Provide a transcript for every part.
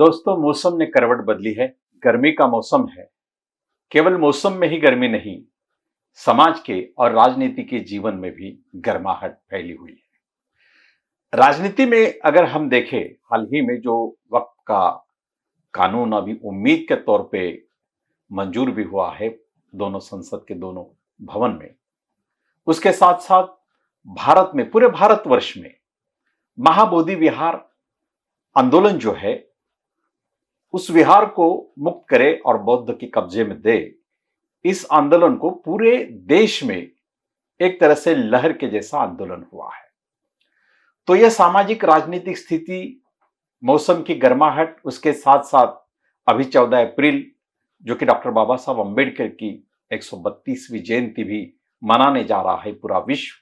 दोस्तों, मौसम ने करवट बदली है। गर्मी का मौसम है। केवल मौसम में ही गर्मी नहीं, समाज के और राजनीति के जीवन में भी गर्माहट फैली हुई है। राजनीति में अगर हम देखें, हाल ही में जो वक्त का कानून अभी उम्मीद के तौर पे मंजूर भी हुआ है दोनों संसद के दोनों भवन में, उसके साथ साथ भारत में, पूरे भारतवर्ष में महाबोधि विहार आंदोलन जो है, उस विहार को मुक्त करे और बौद्ध के कब्जे में दे, इस आंदोलन को पूरे देश में एक तरह से लहर के जैसा आंदोलन हुआ है। तो यह सामाजिक राजनीतिक स्थिति, मौसम की गर्माहट, उसके साथ साथ अभी 14 अप्रैल जो कि डॉक्टर बाबा साहब अम्बेडकर की 132वीं जयंती भी मनाने जा रहा है पूरा विश्व।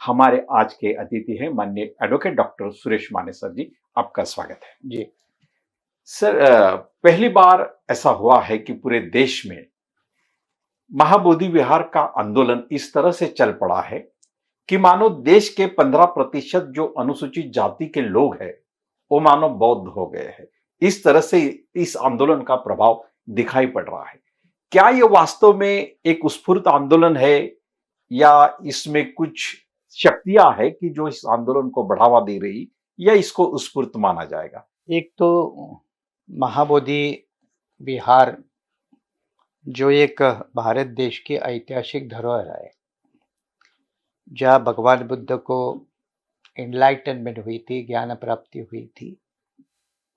हमारे आज के अतिथि हैं माननीय एडवोकेट डॉक्टर सुरेश मानेसर जी, आपका स्वागत है। जी सर, पहली बार ऐसा हुआ है कि पूरे देश में महाबोधि विहार का आंदोलन इस तरह से चल पड़ा है कि मानो देश के 15% जो अनुसूचित जाति के लोग हैं वो मानो बौद्ध हो गए हैं। इस तरह से इस आंदोलन का प्रभाव दिखाई पड़ रहा है। क्या यह वास्तव में एक उत्स्फूर्त आंदोलन है या इसमें कुछ शक्तियां है कि जो इस आंदोलन को बढ़ावा दे रही, या इसको उत्स्फूर्त माना जाएगा? एक तो महाबोधि विहार जो एक भारत देश की ऐतिहासिक धरोहर है, जहाँ भगवान बुद्ध को एनलाइटनमेंट हुई थी, ज्ञान प्राप्ति हुई थी,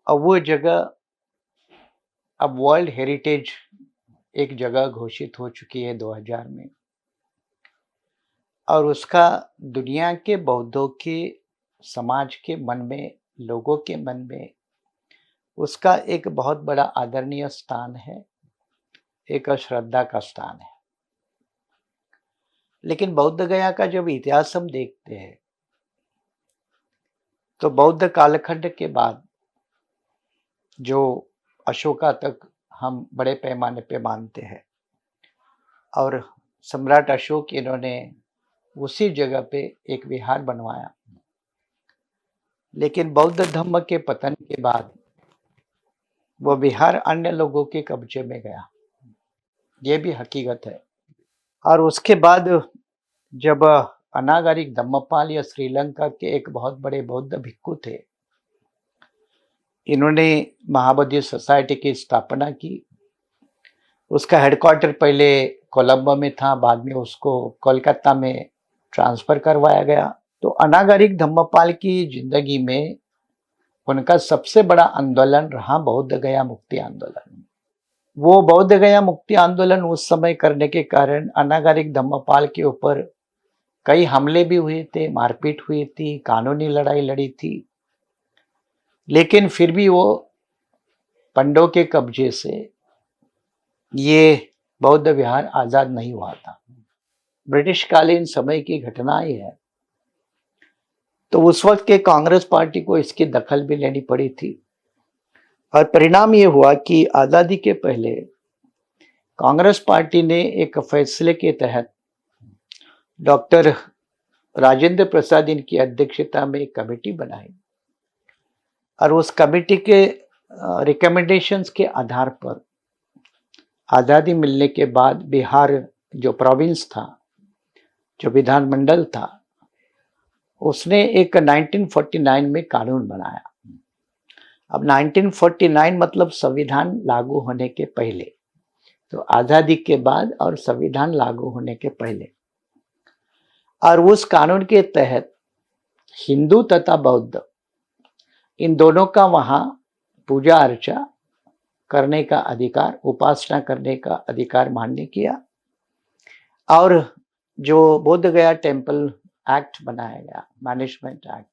और वो जगह अब वर्ल्ड हेरिटेज एक जगह घोषित हो चुकी है 2000 में, और उसका दुनिया के बौद्धों के समाज के मन में, लोगों के मन में उसका एक बहुत बड़ा आदरणीय स्थान है, एक श्रद्धा का स्थान है। लेकिन बौद्ध गया का जब इतिहास हम देखते हैं तो बौद्ध कालखंड के बाद जो अशोका तक हम बड़े पैमाने पे मानते हैं, और सम्राट अशोक इन्होंने उसी जगह पे एक विहार बनवाया। लेकिन बौद्ध धर्म के पतन के बाद वो विहार अन्य लोगों के कब्जे में गया, ये भी हकीकत है। और उसके बाद जब अनागारिक धम्मपाल या श्रीलंका के एक बहुत बड़े बौद्ध भिक्खु थे, इन्होंने महाबोधि सोसाइटी की स्थापना की। उसका हेडक्वार्टर पहले कोलंबो में था, बाद में उसको कोलकाता में ट्रांसफर करवाया गया। तो अनागारिक धम्मपाल की जिंदगी में उनका सबसे बड़ा आंदोलन रहा बौद्ध गया मुक्ति आंदोलन। वो बौद्ध गया मुक्ति आंदोलन उस समय करने के कारण अनागारिक धम्मपाल के ऊपर कई हमले भी हुए थे, मारपीट हुई थी, कानूनी लड़ाई लड़ी थी। लेकिन फिर भी वो पंडों के कब्जे से ये बौद्ध विहार आजाद नहीं हुआ था। ब्रिटिश कालीन समय की घटना ही है। तो उस वक्त के कांग्रेस पार्टी को इसकी दखल भी लेनी पड़ी थी, और परिणाम ये हुआ कि आज़ादी के पहले कांग्रेस पार्टी ने एक फैसले के तहत डॉक्टर राजेंद्र प्रसाद इनकी अध्यक्षता में एक कमेटी बनाई, और उस कमेटी के रिकमेंडेशंस के आधार पर आज़ादी मिलने के बाद बिहार जो प्रोविंस था, जो विधानमंडल था, उसने एक 1949 में कानून बनाया। अब 1949 मतलब संविधान लागू होने के पहले, तो आज़ादी के बाद और संविधान लागू होने के पहले। और उस कानून के तहत हिंदू तथा बौद्ध इन दोनों का वहाँ पूजा अर्चा करने का अधिकार, उपासना करने का अधिकार मान्य किया। और जो बोध गया टेम्पल एक्ट बनाया गया, मैनेजमेंट एक्ट,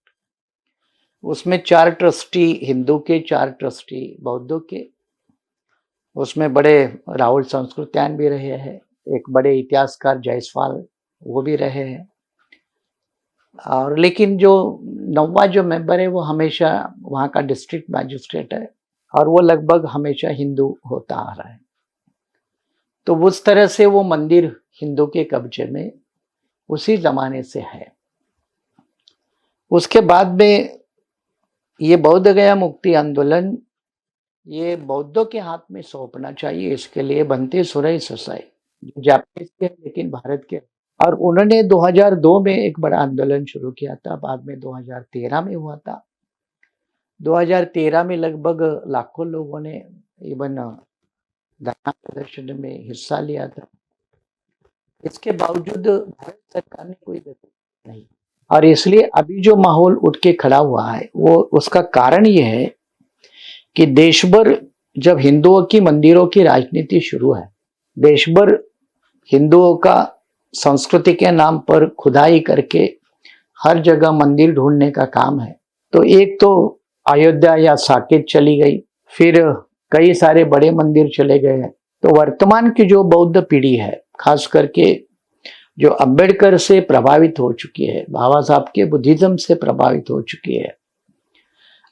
उसमें 4 ट्रस्टी हिंदू के, 4 ट्रस्टी बौद्धों के। उसमें बड़े राहुल संस्कृत्यायन भी रहे हैं, एक बड़े इतिहासकार जायसवाल वो भी रहे हैं। और लेकिन जो 9वां जो मेंबर है वो हमेशा वहाँ का डिस्ट्रिक्ट मैजिस्ट्रेट है, और वो लगभग हमेशा हिंदू होता आ रहा है। तो उस तरह से वो मंदिर हिंदू के कब्जे में उसी जमाने से है। उसके बाद में ये बौद्ध गया मुक्ति आंदोलन ये बौद्धों के हाथ में सौंपना चाहिए। इसके लिए बनते सुरई ससाई जो जापानीज के हैं लेकिन भारत के, और उन्होंने 2002 में एक बड़ा आंदोलन शुरू किया था, बाद में 2013 में हुआ था। 2013 में लगभग लाखों लोगों ने इवन धरना प्रदर्शन में हिस्सा लिया था। इसके बावजूद भारत सरकार ने कोई गति नहीं, और इसलिए अभी जो माहौल उठ के खड़ा हुआ है वो उसका कारण ये है कि देश भर जब हिंदुओं की मंदिरों की राजनीति शुरू है, देश भर हिंदुओं का संस्कृति के नाम पर खुदाई करके हर जगह मंदिर ढूंढने का काम है। तो एक तो अयोध्या या साकेत चली गई, फिर कई सारे बड़े मंदिर चले गए। तो वर्तमान की जो बौद्ध पीढ़ी है, खास करके जो अंबेडकर से प्रभावित हो चुकी है, बाबा साहब के बुद्धिज्म से प्रभावित हो चुकी है,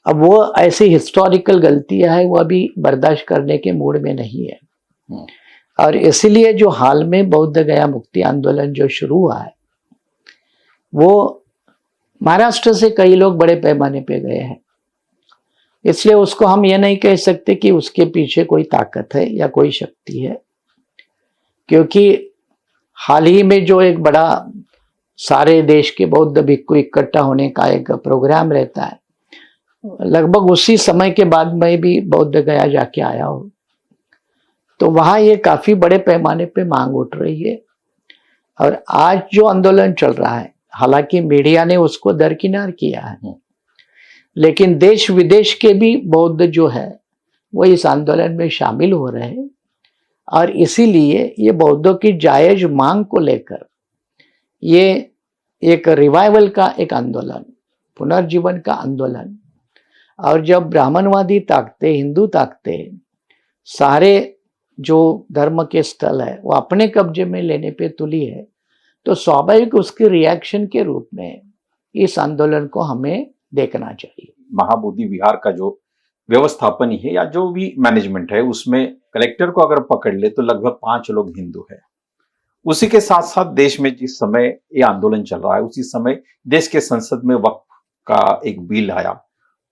अब वो ऐसी हिस्टोरिकल गलतियां है वो अभी बर्दाश्त करने के मूड में नहीं है। और इसीलिए जो हाल में बौद्ध गया मुक्ति आंदोलन जो शुरू हुआ है, वो महाराष्ट्र से कई लोग बड़े पैमाने पे गए हैं। इसलिए उसको हम ये नहीं कह सकते कि उसके पीछे कोई ताकत है या कोई शक्ति है, क्योंकि हाल ही में जो एक बड़ा सारे देश के बौद्ध भिक्खु इकट्ठा होने का एक प्रोग्राम रहता है, लगभग उसी समय के बाद मैं भी बौद्ध गया जाके आया हूँ। तो वहां ये काफी बड़े पैमाने पे मांग उठ रही है। और आज जो आंदोलन चल रहा है, हालांकि मीडिया ने उसको दरकिनार किया है, लेकिन देश विदेश के भी बौद्ध जो है वो इस आंदोलन में शामिल हो रहे हैं। और इसीलिए ये बौद्धों की जायज मांग को लेकर ये एक रिवाइवल का एक आंदोलन, पुनर्जीवन का आंदोलन। और जब ब्राह्मणवादी ताकते, हिंदू ताकते सारे जो धर्म के स्थल है वो अपने कब्जे में लेने पे तुली है, तो स्वाभाविक उसके रिएक्शन के रूप में इस आंदोलन को हमें देखना चाहिए। महाबोधि विहार का जो व्यवस्थापन है या जो भी मैनेजमेंट है, उसमें कलेक्टर को अगर पकड़ ले तो लगभग 5 लोग हिंदू है। उसी के साथ साथ देश में जिस समय ये आंदोलन चल रहा है, उसी समय देश के संसद में वक्फ का एक बिल आया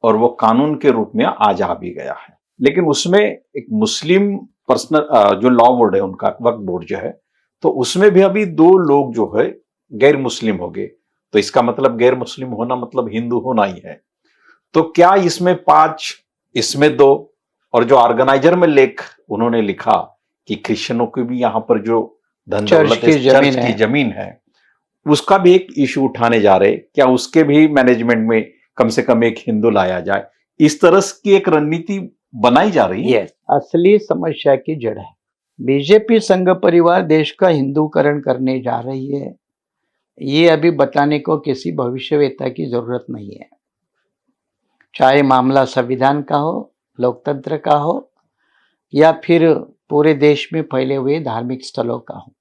और वो कानून के रूप में आज आ भी गया है। लेकिन उसमें एक मुस्लिम पर्सनल जो लॉ बोर्ड है उनका, वक्फ बोर्ड जो है, तो उसमें भी अभी 2 लोग जो है गैर मुस्लिम हो गए। तो इसका मतलब गैर मुस्लिम होना मतलब हिंदू होना ही है। तो क्या इसमें 5, इसमें 2, और जो ऑर्गेनाइजर में लेख उन्होंने लिखा कि क्रिश्चियनों की भी यहाँ पर जो धन दौलत है, चर्च की जमीन है, उसका भी एक इशू उठाने जा रहे, क्या उसके भी मैनेजमेंट में कम से कम एक हिंदू लाया जाए, इस तरह की एक रणनीति बनाई जा रही है। असली समस्या की जड़ है। बीजेपी संघ परिवार देश का हिंदूकरण करने जा रही है, ये अभी बताने को किसी भविष्यवेत्ता की जरूरत नहीं है। चाहे मामला संविधान का हो, लोकतंत्र का हो, या फिर पूरे देश में फैले हुए धार्मिक स्थलों का हो।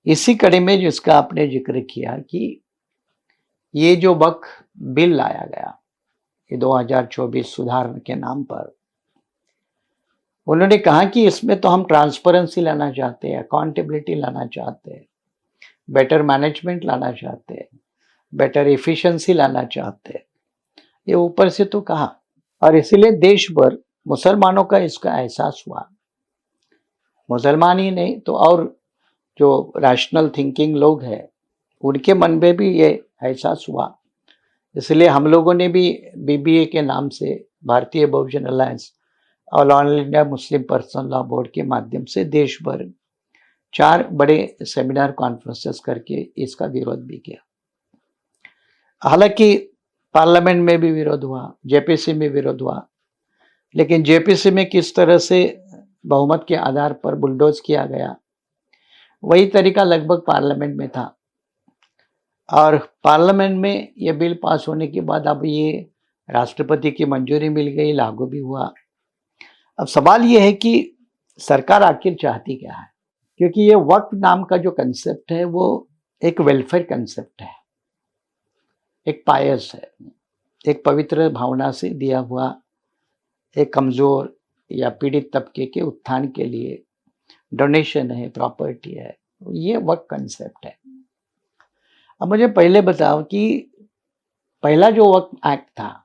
इसी कड़ी में जिसका आपने जिक्र किया कि ये जो वक्फ बिल लाया गया, ये 2024 सुधार के नाम पर, उन्होंने कहा कि इसमें तो हम ट्रांसपेरेंसी लाना चाहते हैं, अकाउंटेबिलिटी लाना चाहते हैं, बेटर मैनेजमेंट लाना चाहते हैं, बेटर एफिशिएंसी लाना चाहते हैं। ये ऊपर से तो कहा, और इसीलिए देश भर मुसलमानों का इसका एहसास हुआ। मुसलमान ही नहीं तो और जो रैशनल थिंकिंग लोग हैं उनके मन में भी ये एहसास हुआ। इसलिए हम लोगों ने भी बीबीए के नाम से, भारतीय बहुजन अलायंस और all India Muslim personal law board के माध्यम से देश भर 4 बड़े सेमिनार कॉन्फ्रेंसेस करके इसका विरोध भी किया। हालांकि पार्लियामेंट में भी विरोध हुआ, जेपीसी में विरोध हुआ, लेकिन जेपीसी में किस तरह से बहुमत के आधार पर बुलडोज किया गया, वही तरीका लगभग पार्लियामेंट में था। और पार्लियामेंट में ये बिल पास होने के बाद अब ये राष्ट्रपति की मंजूरी मिल गई, लागू भी हुआ। अब सवाल ये है कि सरकार आखिर चाहती क्या है, क्योंकि ये वक्फ नाम का जो कंसेप्ट है वो एक वेलफेयर कंसेप्ट है, एक पायस है, एक पवित्र भावना से दिया हुआ एक कमजोर या पीड़ित तबके के उत्थान के लिए डोनेशन है, प्रॉपर्टी है, ये वक्फ कंसेप्ट है। अब मुझे पहले बताओ कि पहला जो वक्फ एक्ट था,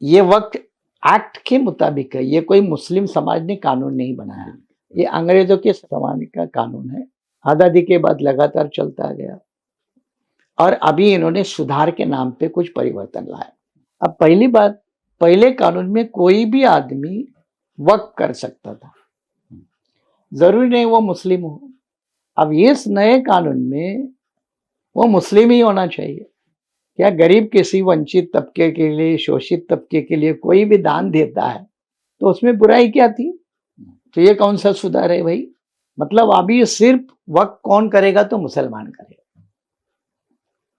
ये वक्फ एक्ट के मुताबिक है, ये कोई मुस्लिम समाज ने कानून नहीं बनाया, ये अंग्रेजों के जमाने का कानून है, आज़ादी के बाद लगातार चलता गया और अभी इन्होंने सुधार के नाम पे कुछ परिवर्तन लाए। अब पहली बात, पहले कानून में कोई भी आदमी वक्फ कर सकता था, जरूरी नहीं वो मुस्लिम हो। अब इस नए कानून में वो मुस्लिम ही होना चाहिए। क्या गरीब किसी वंचित तबके के लिए, शोषित तबके के लिए कोई भी दान देता है तो उसमें बुराई क्या थी? तो ये कौन सा सुधार है भाई? मतलब अभी सिर्फ वक्फ कौन करेगा? तो मुसलमान करेगा।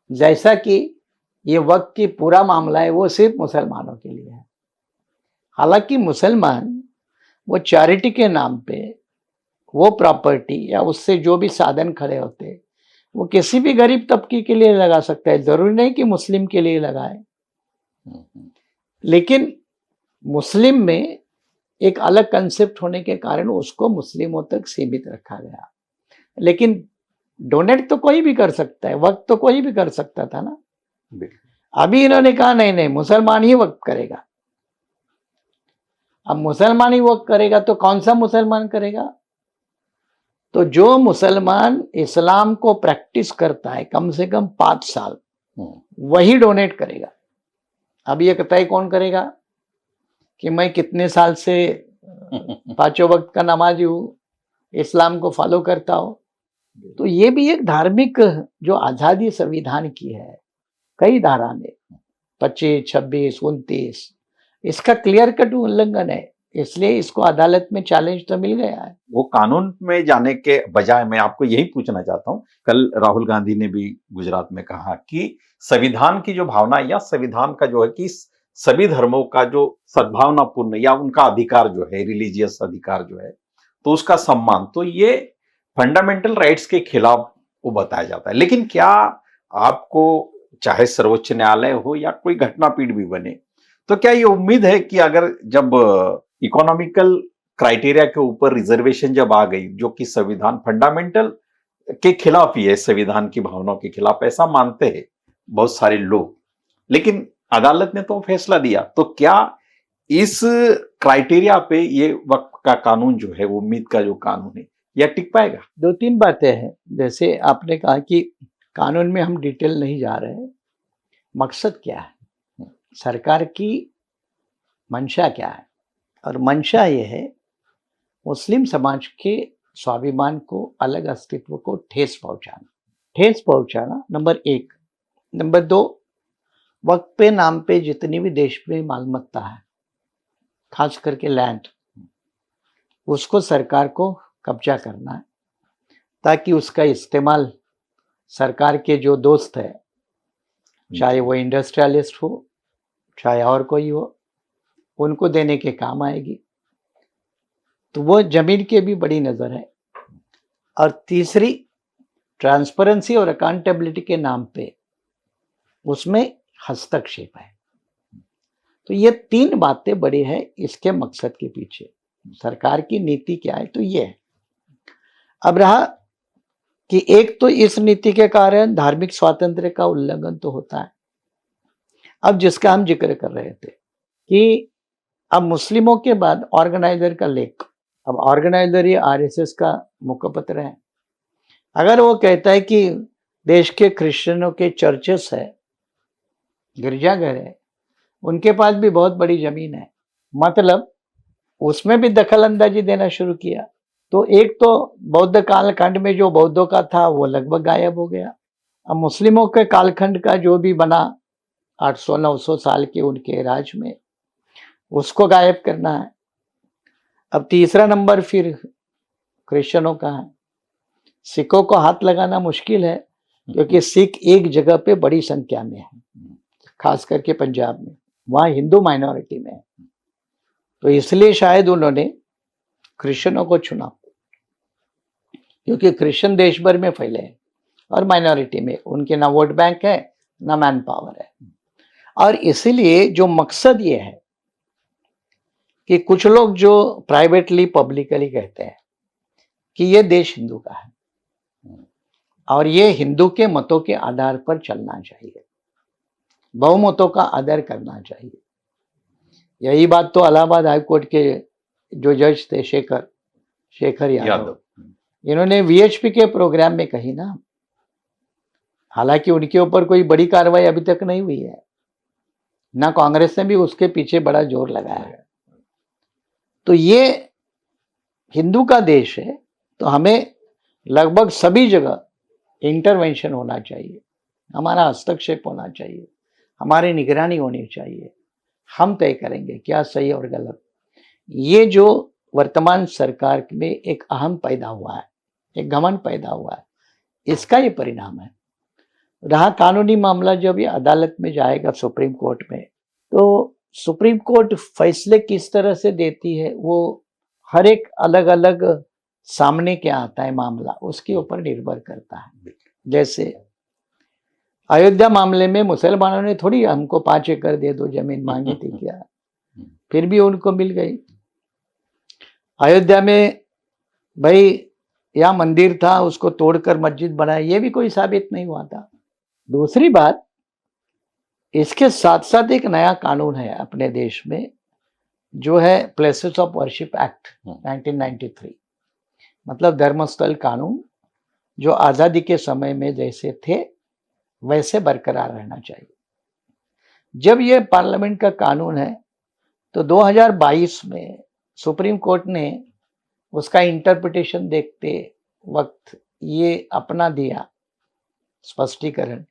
जैसा कि ये वक्फ की पूरा मामला है वो सिर्फ मुसलमानों के लिए है। हालांकि मुसलमान वो चैरिटी के नाम पे वो प्रॉपर्टी या उससे जो भी साधन खड़े होते वो किसी भी गरीब तबके के लिए लगा सकता है, जरूरी नहीं कि मुस्लिम के लिए लगाए। लेकिन मुस्लिम में एक अलग कंसेप्ट होने के कारण उसको मुस्लिमों तक सीमित रखा गया। लेकिन डोनेट तो कोई भी कर सकता है, वक्त तो कोई भी कर सकता था ना। अभी इन्होंने कहा नहीं नहीं, मुसलमान ही वक्त करेगा। अब मुसलमान ही वक्त करेगा तो कौन सा मुसलमान करेगा? तो जो मुसलमान इस्लाम को प्रैक्टिस करता है कम से कम 5 साल, वही डोनेट करेगा। अब ये तय कौन करेगा कि मैं कितने साल से 5 वक्त का नमाजी हूं, इस्लाम को फॉलो करता हूं? तो ये भी एक धार्मिक जो आजादी संविधान की है, कई धारा में 25, 26, 29, इसका क्लियर कट उल्लंघन है, इसलिए इसको अदालत में चैलेंज तो मिल गया है। वो कानून में जाने के बजाय मैं आपको यही पूछना चाहता हूं, कल राहुल गांधी ने भी गुजरात में कहा कि संविधान की जो भावना या संविधान का जो है कि सभी धर्मों का जो सद्भावनापूर्ण या उनका अधिकार जो है, रिलीजियस अधिकार जो है, तो उसका सम्मान, तो ये फंडामेंटल राइट्स के खिलाफ वो बताया जाता है। लेकिन क्या आपको, चाहे सर्वोच्च न्यायालय हो या कोई घटनापीठ भी बने, तो क्या ये उम्मीद है कि अगर जब इकोनॉमिकल क्राइटेरिया के ऊपर रिजर्वेशन जब आ गई, जो कि संविधान फंडामेंटल के खिलाफ ही है, संविधान की भावनाओं के खिलाफ, ऐसा मानते हैं बहुत सारे लोग, लेकिन अदालत ने तो फैसला दिया, तो क्या इस क्राइटेरिया पे ये वक्फ का कानून जो है, वो उम्मीद का जो कानून है, यह टिक पाएगा? 2-3 बातें हैं। जैसे आपने कहा कि कानून में हम डिटेल नहीं जा रहे हैं, मकसद क्या है, सरकार की मंशा क्या है? और मंशा ये है मुस्लिम समाज के स्वाभिमान को, अलग अस्तित्व को ठेस पहुंचाना, नंबर 1। नंबर 2, वक्त पे नाम पे जितनी भी देश में मालमत्ता है, खास करके लैंड, उसको सरकार को कब्जा करना है, ताकि उसका इस्तेमाल सरकार के जो दोस्त है, चाहे वो इंडस्ट्रियलिस्ट हो चाहे और कोई हो, उनको देने के काम आएगी। तो वो जमीन की भी बड़ी नजर है। और तीसरी, ट्रांसपेरेंसी और अकाउंटेबिलिटी के नाम पे उसमें हस्तक्षेप है। तो ये 3 बातें बड़ी है इसके मकसद के पीछे। सरकार की नीति क्या है, तो ये है। अब रहा कि एक तो इस नीति के कारण धार्मिक स्वातंत्र्य का उल्लंघन तो होता है। अब जिसका हम जिक्र कर रहे थे कि अब मुस्लिमों के बाद ऑर्गेनाइजर का लेख, अब ऑर्गेनाइजर ये आरएसएस का मुखपत्र है। अगर वो कहता है कि देश के क्रिश्चियनों के चर्चेस है, गिरजाघर है, उनके पास भी बहुत बड़ी जमीन है, मतलब उसमें भी दखल अंदाजी देना शुरू किया। तो एक तो बौद्ध कालखंड में जो बौद्धों का था वो लगभग गायब हो गया। अब मुस्लिमों के कालखंड का जो भी बना 800-900 साल के उनके राज में, उसको गायब करना है। अब तीसरा नंबर फिर क्रिश्चियनों का है। सिखों को हाथ लगाना मुश्किल है, क्योंकि सिख एक जगह पे बड़ी संख्या में है, खास करके पंजाब में, वहाँ हिंदू माइनॉरिटी में है। तो इसलिए शायद उन्होंने क्रिश्चियनों को चुना, क्योंकि क्रिश्चियन देश भर में फैले हैं और माइनॉरिटी में, उनके ना वोट बैंक है ना मैन पावर है। और इसीलिए जो मकसद ये है कि कुछ लोग जो प्राइवेटली पब्लिकली कहते हैं कि ये देश हिंदू का है और ये हिंदू के मतों के आधार पर चलना चाहिए, बहुमतों का आदर करना चाहिए, यही बात तो इलाहाबाद हाई कोर्ट के जो जज थे शेखर यादव, यादव इन्होंने वीएचपी के प्रोग्राम में कही ना। हालांकि उनके ऊपर कोई बड़ी कार्रवाई अभी तक नहीं हुई है, ना कांग्रेस ने भी उसके पीछे बड़ा जोर लगाया है। तो ये हिंदू का देश है, तो हमें लगभग सभी जगह इंटरवेंशन होना चाहिए, हमारा हस्तक्षेप होना चाहिए, हमारी निगरानी होनी चाहिए। हम तय करेंगे क्या सही और गलत। ये जो वर्तमान सरकार में एक अहम पैदा हुआ है, एक घमंड पैदा हुआ है, इसका ये परिणाम है। रहा कानूनी मामला, जब ये अदालत में जाएगा सुप्रीम कोर्ट में, तो सुप्रीम कोर्ट फैसले किस तरह से देती है वो हर एक अलग अलग सामने क्या आता है मामला, उसके ऊपर निर्भर करता है। जैसे अयोध्या मामले में मुसलमानों ने थोड़ी हमको 5 एकड़ दे दो जमीन मांगी थी क्या, फिर भी उनको मिल गई। अयोध्या में भाई यहाँ मंदिर था, उसको तोड़कर मस्जिद बनाया, ये भी कोई साबित नहीं हुआ था। दूसरी बात, इसके साथ साथ एक नया कानून है अपने देश में, जो है प्लेसेस ऑफ वर्शिप एक्ट 1993, मतलब धर्मस्थल कानून, जो आजादी के समय में जैसे थे वैसे बरकरार रहना चाहिए। जब ये पार्लियामेंट का कानून है, तो 2022 में सुप्रीम कोर्ट ने उसका इंटरप्रिटेशन देखते वक्त ये अपना दिया स्पष्टीकरण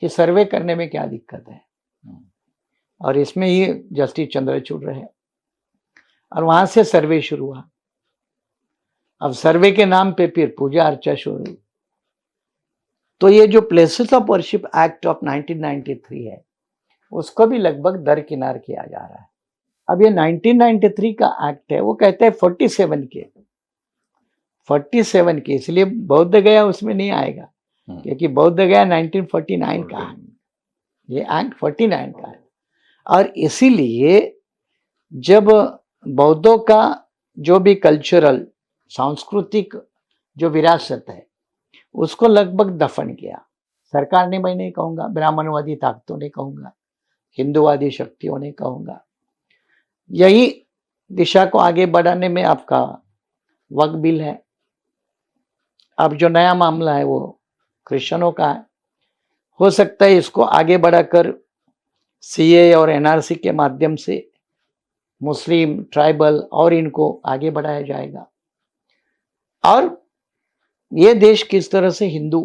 कि सर्वे करने में क्या दिक्कत है, और इसमें ही जस्टिस चंद्रचूड़ रहे, और वहां से सर्वे शुरू हुआ। अब सर्वे के नाम पे फिर पूजा अर्चा शुरू हुई। तो ये जो places of worship act of 1993 है, उसको भी लगभग दरकिनार किया जा रहा है। अब ये 1993 का एक्ट है, वो कहते हैं 47 के, इसलिए बौद्ध गया उसमें नहीं आएगा, क्योंकि बौद्ध गया 1949 का है, ये एक्ट 49 का है। और इसीलिए जब बौद्धों का जो भी कल्चरल सांस्कृतिक जो विरासत है, उसको लगभग दफन किया सरकार ने। मैं नहीं कहूँगा, ब्राह्मणवादी ताकतों ने कहूँगा, हिंदूवादी शक्तियों ने कहूँगा, यही दिशा को आगे बढ़ाने में आपका वक्फ बिल है। अब जो नया मामला है वो क्रिश्चियनों का है, हो सकता है इसको आगे बढ़ाकर सीए और एनआरसी के माध्यम से मुस्लिम, ट्राइबल और इनको आगे बढ़ाया जाएगा। और ये देश किस तरह से हिंदू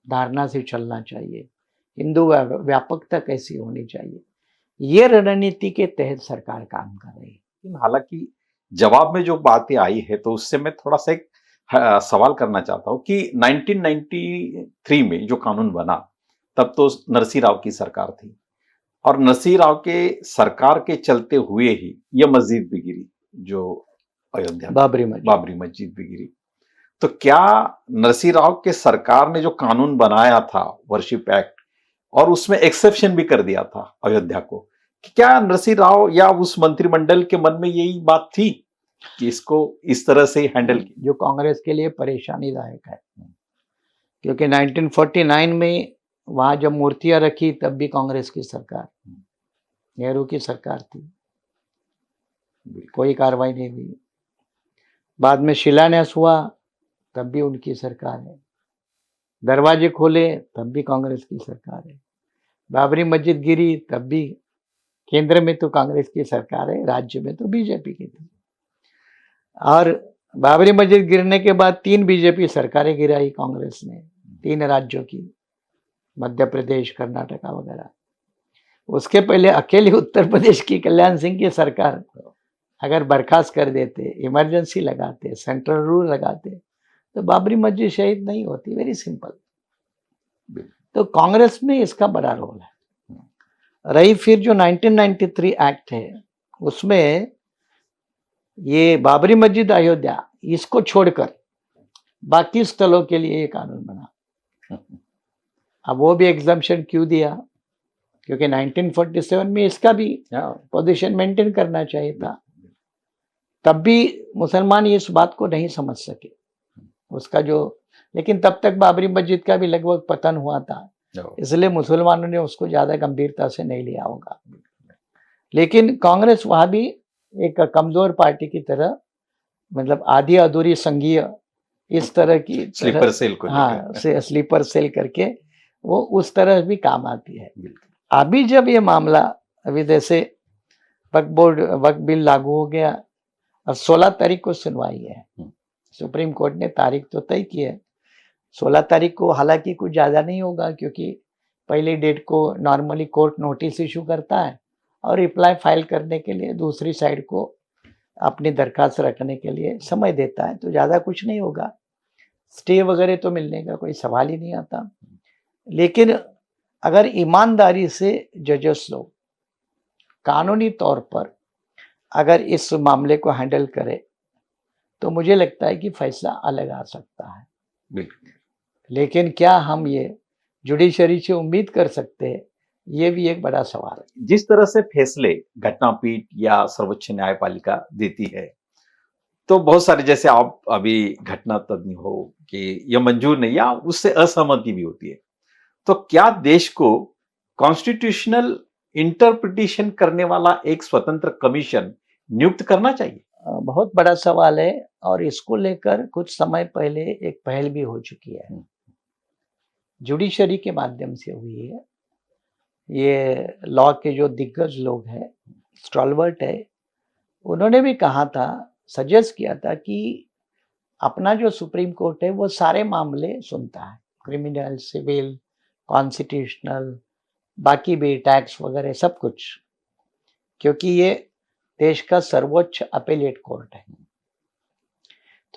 धारणा से चलना चाहिए, हिंदू व्यापकता कैसी होनी चाहिए, ये रणनीति के तहत सरकार काम कर रही है। हालांकि जवाब में जो बातें आई है, तो उससे मैं थोड़ा सा एक सवाल करना चाहता हूं कि 1993 में जो कानून बना, तब तो नरसिंह राव की सरकार थी, और नरसिंह राव के सरकार के चलते हुए ही यह मस्जिद भी गिरी, जो अयोध्या बाबरी मस्जिद भी गिरी। तो क्या नरसिंह राव के सरकार ने जो कानून बनाया था वर्शिप एक्ट, और उसमें एक्सेप्शन भी कर दिया था अयोध्या को, क्या नरसिंह राव या उस मंत्रिमंडल के मन में यही बात थी कि इसको इस तरह से हैंडल की? जो कांग्रेस के लिए परेशानीदायक है, क्योंकि 1949 में वहां जब मूर्तियां रखी तब भी कांग्रेस की सरकार, नेहरू की सरकार थी, कोई कार्रवाई नहीं हुई। बाद में शिलान्यास हुआ तब भी उनकी सरकार है, दरवाजे खोले तब भी कांग्रेस की सरकार है, बाबरी मस्जिद गिरी तब भी, केंद्र में तो कांग्रेस की सरकार है, राज्य में तो बीजेपी की थी। और बाबरी मस्जिद गिरने के बाद 3 बीजेपी सरकारें गिराई कांग्रेस ने, 3 राज्यों की, मध्य प्रदेश, कर्नाटका वगैरह। उसके पहले अकेले उत्तर प्रदेश की कल्याण सिंह की सरकार अगर बर्खास्त कर देते, इमरजेंसी लगाते, सेंट्रल रूल लगाते, तो बाबरी मस्जिद शहीद नहीं होती। Very simple. तो कांग्रेस में इसका बड़ा रोल है। रही फिर जो 1993 एक्ट है, उसमें ये बाबरी मस्जिद अयोध्या, इसको छोड़कर बाकी स्थलों के लिए ये कानून बना। अब वो भी एग्जम्पशन क्यों दिया, क्योंकि 1947 में इसका भी पोजीशन मेंटेन करना चाहिए था। तब भी मुसलमान इस बात को नहीं समझ सके, उसका जो, लेकिन तब तक बाबरी मस्जिद का भी लगभग पतन हुआ था, इसलिए मुसलमानों ने उसको ज्यादा गंभीरता से नहीं लिया होगा। लेकिन कांग्रेस वहां भी एक कमजोर पार्टी की तरह, मतलब आधी अधूरी संघीय इस तरह की स्लीपर सेल को हाँ लेकर। स्लीपर सेल करके वो उस तरह भी काम आती है। बिल्कुल। अभी जब ये मामला, अभी जैसे वक्फ बिल लागू हो गया और 16 तारीख को सुनवाई है। सुप्रीम कोर्ट ने तारीख तो तय की है 16 तारीख को, हालांकि कुछ ज्यादा नहीं होगा क्योंकि पहली डेट को नॉर्मली कोर्ट नोटिस इशू करता है और रिप्लाई फाइल करने के लिए दूसरी साइड को अपनी दरखास्त रखने के लिए समय देता है, तो ज़्यादा कुछ नहीं होगा। स्टे वगैरह तो मिलने का कोई सवाल ही नहीं आता। लेकिन अगर ईमानदारी से जजेस लोग कानूनी तौर पर अगर इस मामले को हैंडल करें तो मुझे लगता है कि फैसला अलग आ सकता है। बिल्कुल। लेकिन क्या हम ये जुडिशरी से उम्मीद कर सकते हैं, ये भी एक बड़ा सवाल है। जिस तरह से फैसले घटनापीठ या सर्वोच्च न्यायपालिका देती है, तो बहुत सारे, जैसे आप अभी घटना तज्ञ हो कि यह मंजूर नहीं या उससे असहमति भी होती है, तो क्या देश को कॉन्स्टिट्यूशनल इंटरप्रिटेशन करने वाला एक स्वतंत्र कमीशन नियुक्त करना चाहिए? बहुत बड़ा सवाल है और इसको लेकर कुछ समय पहले एक पहल भी हो चुकी है, जुडिशरी के माध्यम से हुई है। ये लॉ के जो दिग्गज लोग हैं, स्टॉलवर्ट है, उन्होंने भी कहा था, सजेस्ट किया था कि अपना जो सुप्रीम कोर्ट है वो सारे मामले सुनता है, क्रिमिनल, सिविल, कॉन्स्टिट्यूशनल, बाकी भी टैक्स वगैरह सब कुछ, क्योंकि ये देश का सर्वोच्च अपीलेट कोर्ट है।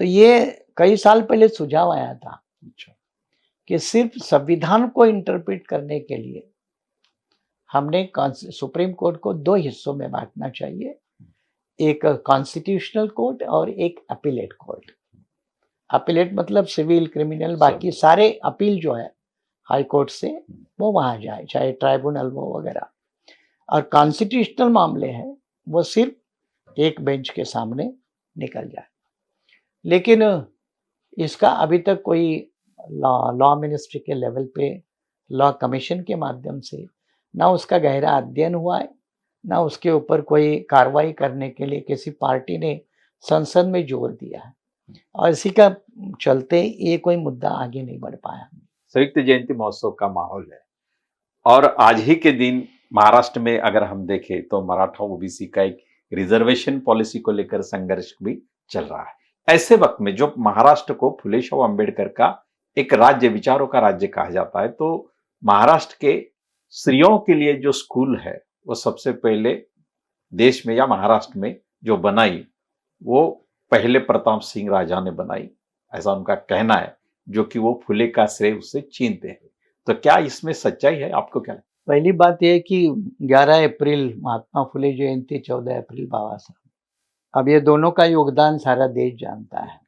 तो ये कई साल पहले सुझाव आया था कि सिर्फ संविधान को इंटरप्रेट करने के लिए हमने सुप्रीम कोर्ट को दो हिस्सों में बांटना चाहिए, एक कॉन्स्टिट्यूशनल कोर्ट और एक अपीलेट कोर्ट। अपीलेट मतलब सिविल, क्रिमिनल, बाकी सारे अपील जो है हाई कोर्ट से वो वहां जाए, चाहे ट्राइब्यूनल वो वगैरह। और कॉन्स्टिट्यूशनल मामले हैं वो सिर्फ एक बेंच के सामने निकल जाए। लेकिन इसका अभी तक कोई लॉ मिनिस्ट्री के लेवल पे, लॉ कमीशन के माध्यम से ना उसका गहरा अध्ययन हुआ है, ना उसके ऊपर कोई कार्रवाई करने के लिए किसी पार्टी ने संसद में जोर दिया है, और इसी का चलते ये कोई मुद्दा आगे नहीं बढ़ पाया। संयुक्त जयंती महोत्सव का माहौल है और आज ही के दिन महाराष्ट्र में अगर हम देखें तो मराठा ओबीसी का एक रिजर्वेशन पॉलिसी को लेकर संघर्ष भी चल रहा है। ऐसे वक्त में जो महाराष्ट्र को फुले शाह अम्बेडकर का एक राज्य, विचारों का राज्य कहा जाता है, तो महाराष्ट्र के स्त्रियों के लिए जो स्कूल है वो सबसे पहले देश में या महाराष्ट्र में जो बनाई वो पहले प्रताप सिंह राजा ने बनाई, ऐसा उनका कहना है, जो कि वो फुले का श्रेय उससे छीनते हैं। तो क्या इसमें सच्चाई है? आपको क्या लगता है? पहली बात यह है कि 11 अप्रैल महात्मा फुले जयंती, 14 अप्रैल बाबा साहब, अब ये दोनों का योगदान सारा देश जानता है।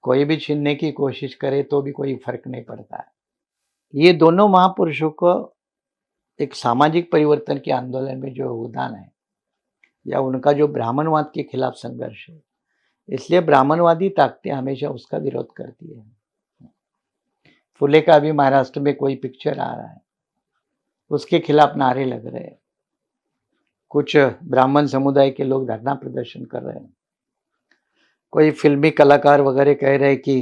कोई भी छीनने की कोशिश करे तो भी कोई फर्क नहीं पड़ता है। ये दोनों महापुरुषों को एक सामाजिक परिवर्तन के आंदोलन में जो योगदान है, या उनका जो ब्राह्मणवाद के खिलाफ संघर्ष है, इसलिए ब्राह्मणवादी ताकतें हमेशा उसका विरोध करती है। फुले का भी महाराष्ट्र में कोई पिक्चर आ रहा है, उसके खिलाफ नारे लग रहे हैं, कुछ ब्राह्मण समुदाय के लोग धरना प्रदर्शन कर रहे हैं, कोई फिल्मी कलाकार वगैरह कह रहे हैं कि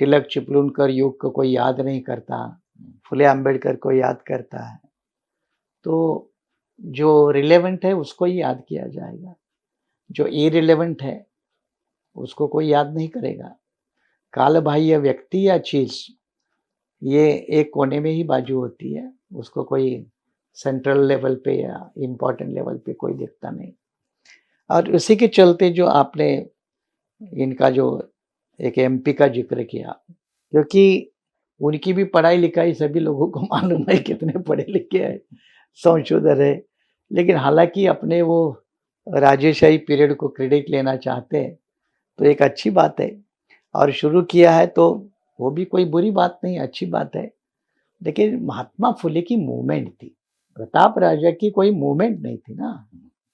तिलक चिपलूनकर युग को कोई याद नहीं करता, फुले अम्बेडकर को याद करता है। तो जो रिलेवेंट है उसको ही याद किया जाएगा, जो इरिलेवेंट है उसको कोई याद नहीं करेगा। काल बाह्य व्यक्ति या चीज ये एक कोने में ही बाजू होती है, उसको कोई सेंट्रल लेवल पे या इम्पोर्टेंट लेवल पे कोई देखता नहीं। और उसी के चलते जो आपने इनका जो एक एमपी का जिक्र किया, क्योंकि उनकी भी पढ़ाई लिखाई सभी लोगों को मालूम है कितने पढ़े लिखे हैं, संशोधन है, लेकिन हालांकि अपने वो राजेशाही पीरियड को क्रेडिट लेना चाहते हैं तो एक अच्छी बात है, और शुरू किया है तो वो भी कोई बुरी बात नहीं, अच्छी बात है। लेकिन महात्मा फुले की मूवमेंट थी, प्रताप राजा की कोई मूवमेंट नहीं थी ना।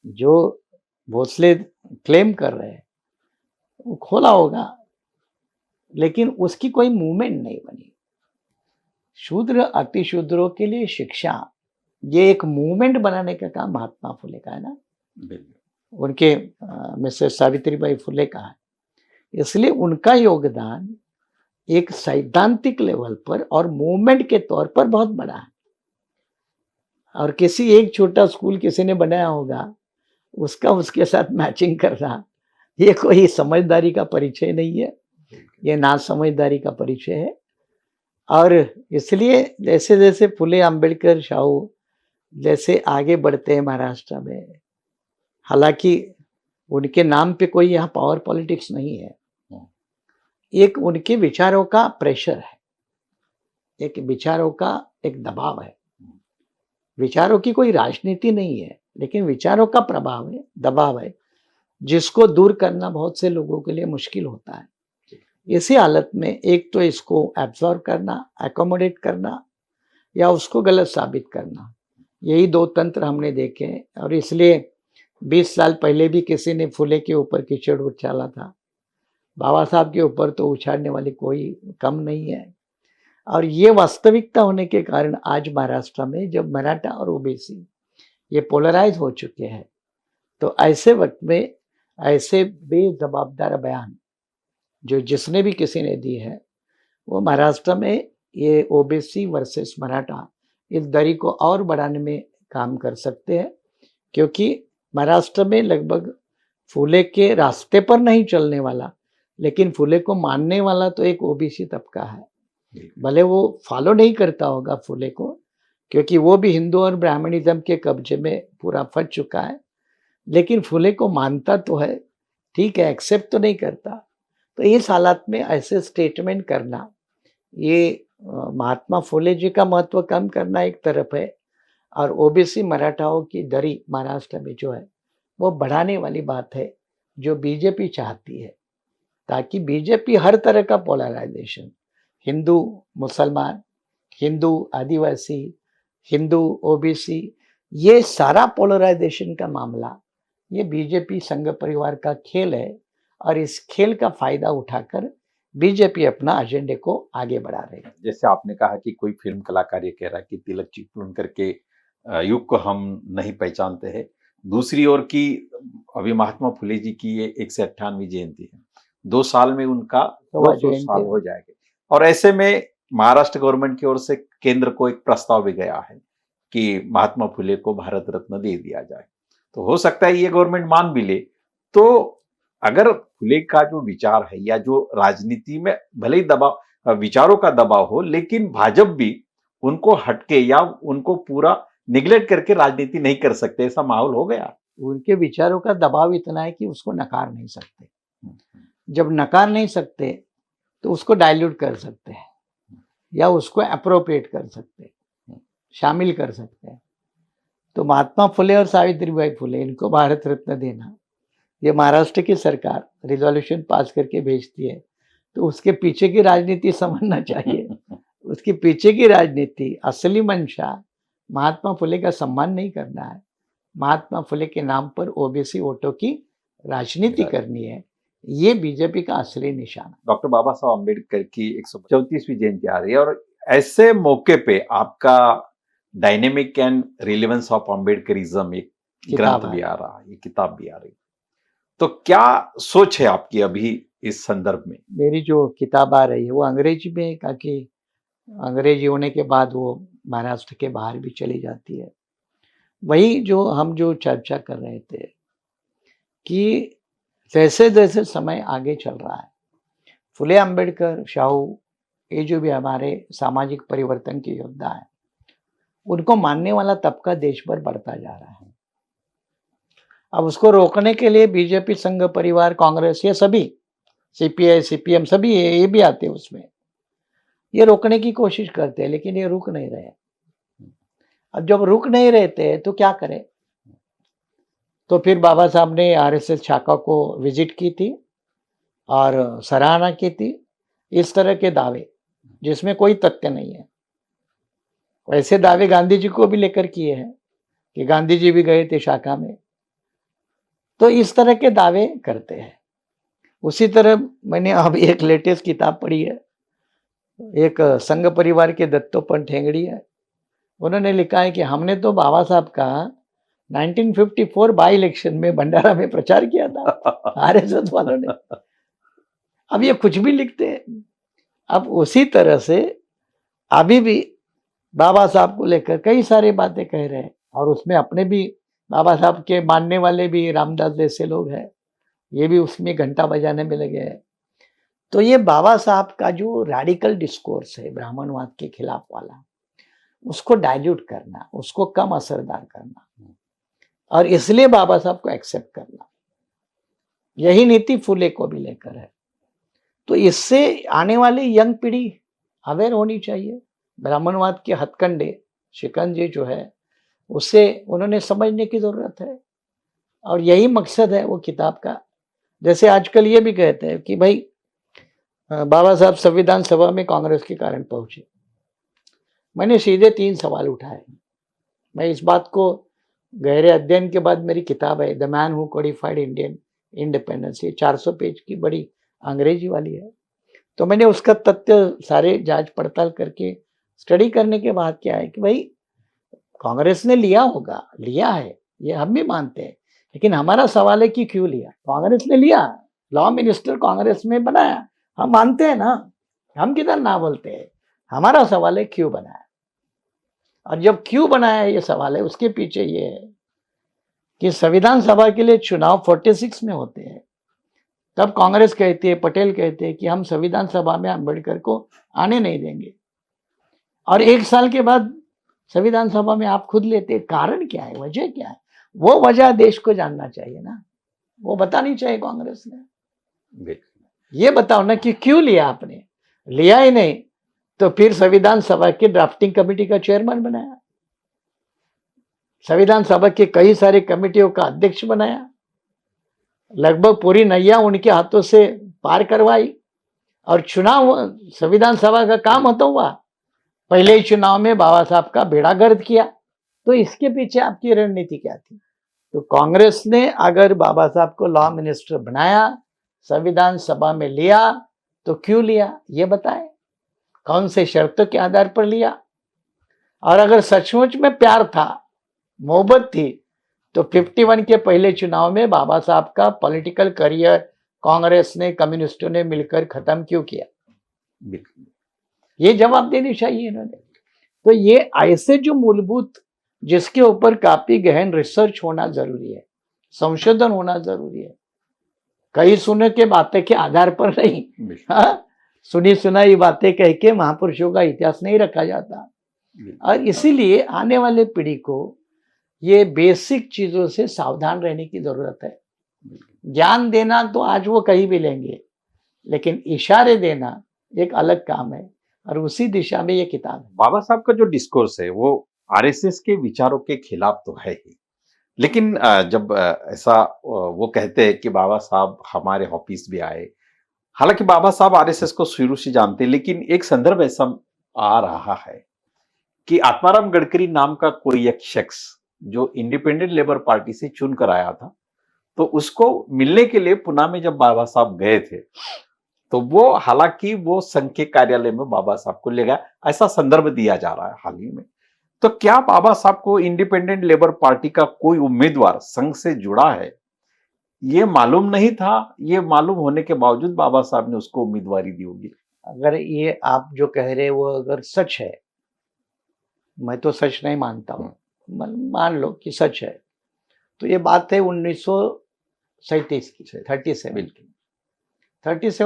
जो भोसले क्लेम कर रहे हैं वो खोला होगा, लेकिन उसकी कोई मूवमेंट नहीं बनी। शूद्र अतिशूद्रों के लिए शिक्षा ये एक मूवमेंट बनाने का काम महात्मा फुले का है ना, बिल्कुल। उनके मिसेस सावित्रीबाई फुले का है। इसलिए उनका योगदान एक सैद्धांतिक लेवल पर और मूवमेंट के तौर पर बहुत बड़ा है। और किसी एक छोटा स्कूल किसी ने बनाया होगा, उसका उसके साथ मैचिंग करना, ये कोई समझदारी का परिचय नहीं है, ये ना समझदारी का परिचय है। और इसलिए जैसे जैसे फुले, अंबेडकर, शाहू जैसे आगे बढ़ते हैं महाराष्ट्र में, हालांकि उनके नाम पे कोई यहाँ पावर पॉलिटिक्स नहीं है, एक उनके विचारों का प्रेशर है, एक विचारों का एक दबाव है। विचारों की कोई राजनीति नहीं है, लेकिन विचारों का प्रभाव है, दबाव है, जिसको दूर करना बहुत से लोगों के लिए मुश्किल होता है। इसी हालत में एक तो इसको एब्जॉर्ब करना, एकोमोडेट करना, या उसको गलत साबित करना, यही दो तंत्र हमने देखे। और इसलिए 20 साल पहले भी किसी ने फुले के ऊपर कीचड़ उछाला था, बाबा साहब के ऊपर तो उछालने वाली कोई कम नहीं है। और ये वास्तविकता होने के कारण आज महाराष्ट्र में जब मराठा और ओबीसी ये पोलराइज हो चुके हैं, तो ऐसे वक्त में ऐसे बेजवाबदार बयान जो जिसने भी किसी ने दी है, वो महाराष्ट्र में ये ओबीसी वर्सेस मराठा इस दरी को और बढ़ाने में काम कर सकते हैं। क्योंकि महाराष्ट्र में लगभग फुले के रास्ते पर नहीं चलने वाला, लेकिन फुले को मानने वाला तो एक ओबीसी तबका है। भले वो फॉलो नहीं करता होगा फुले को, क्योंकि वो भी हिंदू और ब्राह्मणिज्म के कब्जे में पूरा फंस चुका है, लेकिन फुले को मानता तो है, ठीक है, एक्सेप्ट तो नहीं करता। तो इस हालात में ऐसे स्टेटमेंट करना, ये महात्मा फुले जी का महत्व कम करना एक तरफ है, और ओबीसी मराठाओं की दरी महाराष्ट्र में जो है वो बढ़ाने वाली बात है, जो बीजेपी चाहती है, ताकि बीजेपी हर तरह का पोलराइजेशन, हिंदू मुसलमान, हिंदू आदिवासी, हिंदू ओबीसी, ये सारा पोलराइजेशन का मामला, ये बीजेपी संघ परिवार का खेल है। और इस खेल का फायदा उठाकर बीजेपी अपना एजेंडे को आगे बढ़ा रही है। जैसे आपने कहा कि कोई फिल्म कलाकार ये कह रहा है कि तिलक चिपलूणकर के युग को हम नहीं पहचानते हैं, दूसरी ओर की अभी महात्मा फुले जी की ये 198वीं जयंती है, 2 साल में उनका 200 साल हो जाएंगे। और ऐसे में महाराष्ट्र गवर्नमेंट की ओर से केंद्र को एक प्रस्ताव भी गया है कि महात्मा फुले को भारत रत्न दे दिया जाए। तो हो सकता है ये गवर्नमेंट मान भी ले। तो अगर फुले का जो विचार है, या जो राजनीति में भले ही दबाव, विचारों का दबाव हो, लेकिन भाजपा भी उनको हटके या उनको पूरा निगलेक्ट करके राजनीति नहीं कर सकते, ऐसा माहौल हो गया। उनके विचारों का दबाव इतना है कि उसको नकार नहीं सकते। जब नकार नहीं सकते तो उसको डाइल्यूट कर सकते हैं, या उसको अप्रोप्रिएट कर सकते हैं, शामिल कर सकते हैं। तो महात्मा फुले और सावित्रीबाई फुले, इनको भारत रत्न देना, ये महाराष्ट्र की सरकार रिजोल्यूशन पास करके भेजती है, तो उसके पीछे की राजनीति समझना चाहिए। उसके पीछे की राजनीति, असली मंशा महात्मा फुले का सम्मान नहीं करना है, महात्मा फुले के नाम पर ओबीसी वोटों की राजनीति करनी है, ये बीजेपी का असली निशान। डॉक्टर बाबा साहब अम्बेडकर की 134वीं जयंती आ रही है, और ऐसे मौके पे आपका dynamic and relevance of Ambedkarism एक ग्रंथ भी आ रहा है, ये किताब भी आ रही है, तो क्या सोच है आपकी अभी इस संदर्भ में? मेरी जो किताब आ रही है वो अंग्रेजी में है, ताकि अंग्रेजी होने के बाद वो महाराष्ट्र के बाहर भी चली जाती है। वही जो हम जो चर्चा कर रहे थे कि जैसे जैसे समय आगे चल रहा है, फुले, अंबेडकर, शाहू, ये जो भी हमारे सामाजिक परिवर्तन के योद्धा हैं, उनको मानने वाला तबका देश भर बढ़ता जा रहा है। अब उसको रोकने के लिए बीजेपी, संघ परिवार, कांग्रेस, ये सभी, सीपीआई, सीपीएम, सभी ये भी आते हैं उसमें, ये रोकने की कोशिश करते हैं, लेकिन ये रुक नहीं रहे। अब जब रुक नहीं रहते तो क्या करें? तो फिर बाबा साहब ने आरएसएस शाखा को विजिट की थी और सराहना की थी इस तरह के दावे जिसमें कोई तथ्य नहीं है। वैसे दावे गांधी जी को भी लेकर किए हैं कि गांधी जी भी गए थे शाखा में। तो इस तरह के दावे करते हैं। उसी तरह मैंने अब एक लेटेस्ट किताब पढ़ी है, एक संघ परिवार के दत्तोपंत ठेंगड़ी है, उन्होंने लिखा है कि हमने तो बाबा साहब का 1954 बाई इलेक्शन में भंडारा में प्रचार किया था आरएसएस वालों ने। अब ये कुछ भी लिखते हैं। अब उसी तरह से अभी भी बाबा साहब को लेकर कई सारी बातें कह रहे हैं, और उसमें अपने भी बाबा साहब के मानने वाले भी रामदास जैसे लोग हैं, ये भी उसमें घंटा बजाने में लगे हैं। तो ये बाबा साहब का जो रैडिकल डिस्कोर्स है ब्राह्मणवाद के खिलाफ वाला, उसको डाइल्यूट करना, उसको कम असरदार करना, और इसलिए बाबा साहब को एक्सेप्ट करना, यही नीति फुले को भी लेकर है। तो इससे आने वाली यंग पीढ़ी अवेयर होनी चाहिए। ब्राह्मणवाद के हथकंडे, शिकंजे जो है, उससे उन्होंने समझने की जरूरत है, और यही मकसद है वो किताब का। जैसे आजकल ये भी कहते हैं कि भाई बाबा साहब संविधान सभा में कांग्रेस के कारण पहुंचे। मैंने सीधे 3 सवाल उठाए। मैं इस बात को गहरे अध्ययन के बाद, मेरी किताब है the man who codified Indian independence, ये 400 पेज की बड़ी अंग्रेजी वाली है। तो मैंने उसका तथ्य सारे जांच पड़ताल करके स्टडी करने के बाद क्या है कि भाई कांग्रेस ने लिया होगा, लिया है, ये हम भी मानते हैं, लेकिन हमारा सवाल है कि क्यों लिया। कांग्रेस ने लिया, लॉ मिनिस्टर कांग्रेस में बनाया, हम मानते हैं ना, हम किधर ना बोलते हैं। हमारा सवाल है क्यों बनाया, और जब क्यों बनाया ये सवाल है, उसके पीछे ये है कि संविधान सभा के लिए चुनाव 46 में होते हैं। तब कांग्रेस कहती है, पटेल कहते हैं कि हम संविधान सभा में अम्बेडकर को आने नहीं देंगे, और 1 साल के बाद संविधान सभा में आप खुद लेते। कारण क्या है, वजह क्या है? वो वजह देश को जानना चाहिए ना, वो बतानी चाहिए कांग्रेस ने। ये बताओ ना कि क्यों लिया आपने। लिया ही नहीं तो फिर संविधान सभा के ड्राफ्टिंग कमेटी का चेयरमैन बनाया, संविधान सभा के कई सारे कमेटियों का अध्यक्ष बनाया, लगभग पूरी नैया उनके हाथों से पार करवाई, और चुनाव संविधान सभा का काम होता हुआ पहले ही चुनाव में बाबा साहब का बेड़ा गर्क किया। तो इसके पीछे आपकी रणनीति क्या थी? तो कांग्रेस ने अगर बाबा साहब को लॉ मिनिस्टर बनाया, संविधान सभा में लिया, तो क्यों लिया ये बताएं, कौन से शर्तों के आधार पर लिया, और अगर सचमुच में प्यार था, मोहब्बत थी, तो 51 के पहले चुनाव में बाबा साहब का पॉलिटिकल करियर कांग्रेस ने, कम्युनिस्टों ने मिलकर खत्म क्यों किया? ये जवाब देनी चाहिए इन्होंने। तो ये ऐसे जो मूलभूत, जिसके ऊपर काफी गहन रिसर्च होना जरूरी है, संशोधन होना जरूरी है, कई सुने के बातें के आधार पर नहीं। हाँ, सुनी सुनाई बातें कह के महापुरुषों का इतिहास नहीं रखा जाता। और इसीलिए आने वाले पीढ़ी को ये बेसिक चीजों से सावधान रहने की जरूरत है। ज्ञान देना तो आज वो कहीं भी लेंगे, लेकिन इशारे देना एक अलग काम है, और उसी दिशा में ये किताब है। बाबा साहब का जो डिस्कोर्स है वो आरएसएस के विचारों के खिलाफ तो है ही, लेकिन जब ऐसा वो कहते हैं कि बाबा साहब हमारे ऑफिस भी आए, हालांकि बाबा साहब आरएसएस को शुरू से जानते, लेकिन एक संदर्भ ऐसा आ रहा है कि आत्माराम गडकरी नाम का कोई एक शख्स जो इंडिपेंडेंट लेबर पार्टी से चुन कर आया था, तो उसको मिलने के लिए पुणे में जब बाबा साहब गए थे, तो वो हालांकि वो संघ के कार्यालय में बाबा साहब को ले गया, ऐसा संदर्भ दिया जा रहा है हाल ही में। तो क्या बाबा साहब को इंडिपेंडेंट लेबर पार्टी का कोई उम्मीदवार संघ से जुड़ा है, ये मालूम नहीं था? ये मालूम होने के बावजूद बाबा साहब ने उसको उम्मीदवारी दी होगी? अगर ये आप जो कह रहे वो अगर सच है, मैं तो सच नहीं मानता हूँ, मान लो कि सच है, तो ये बात है 1937 की, 37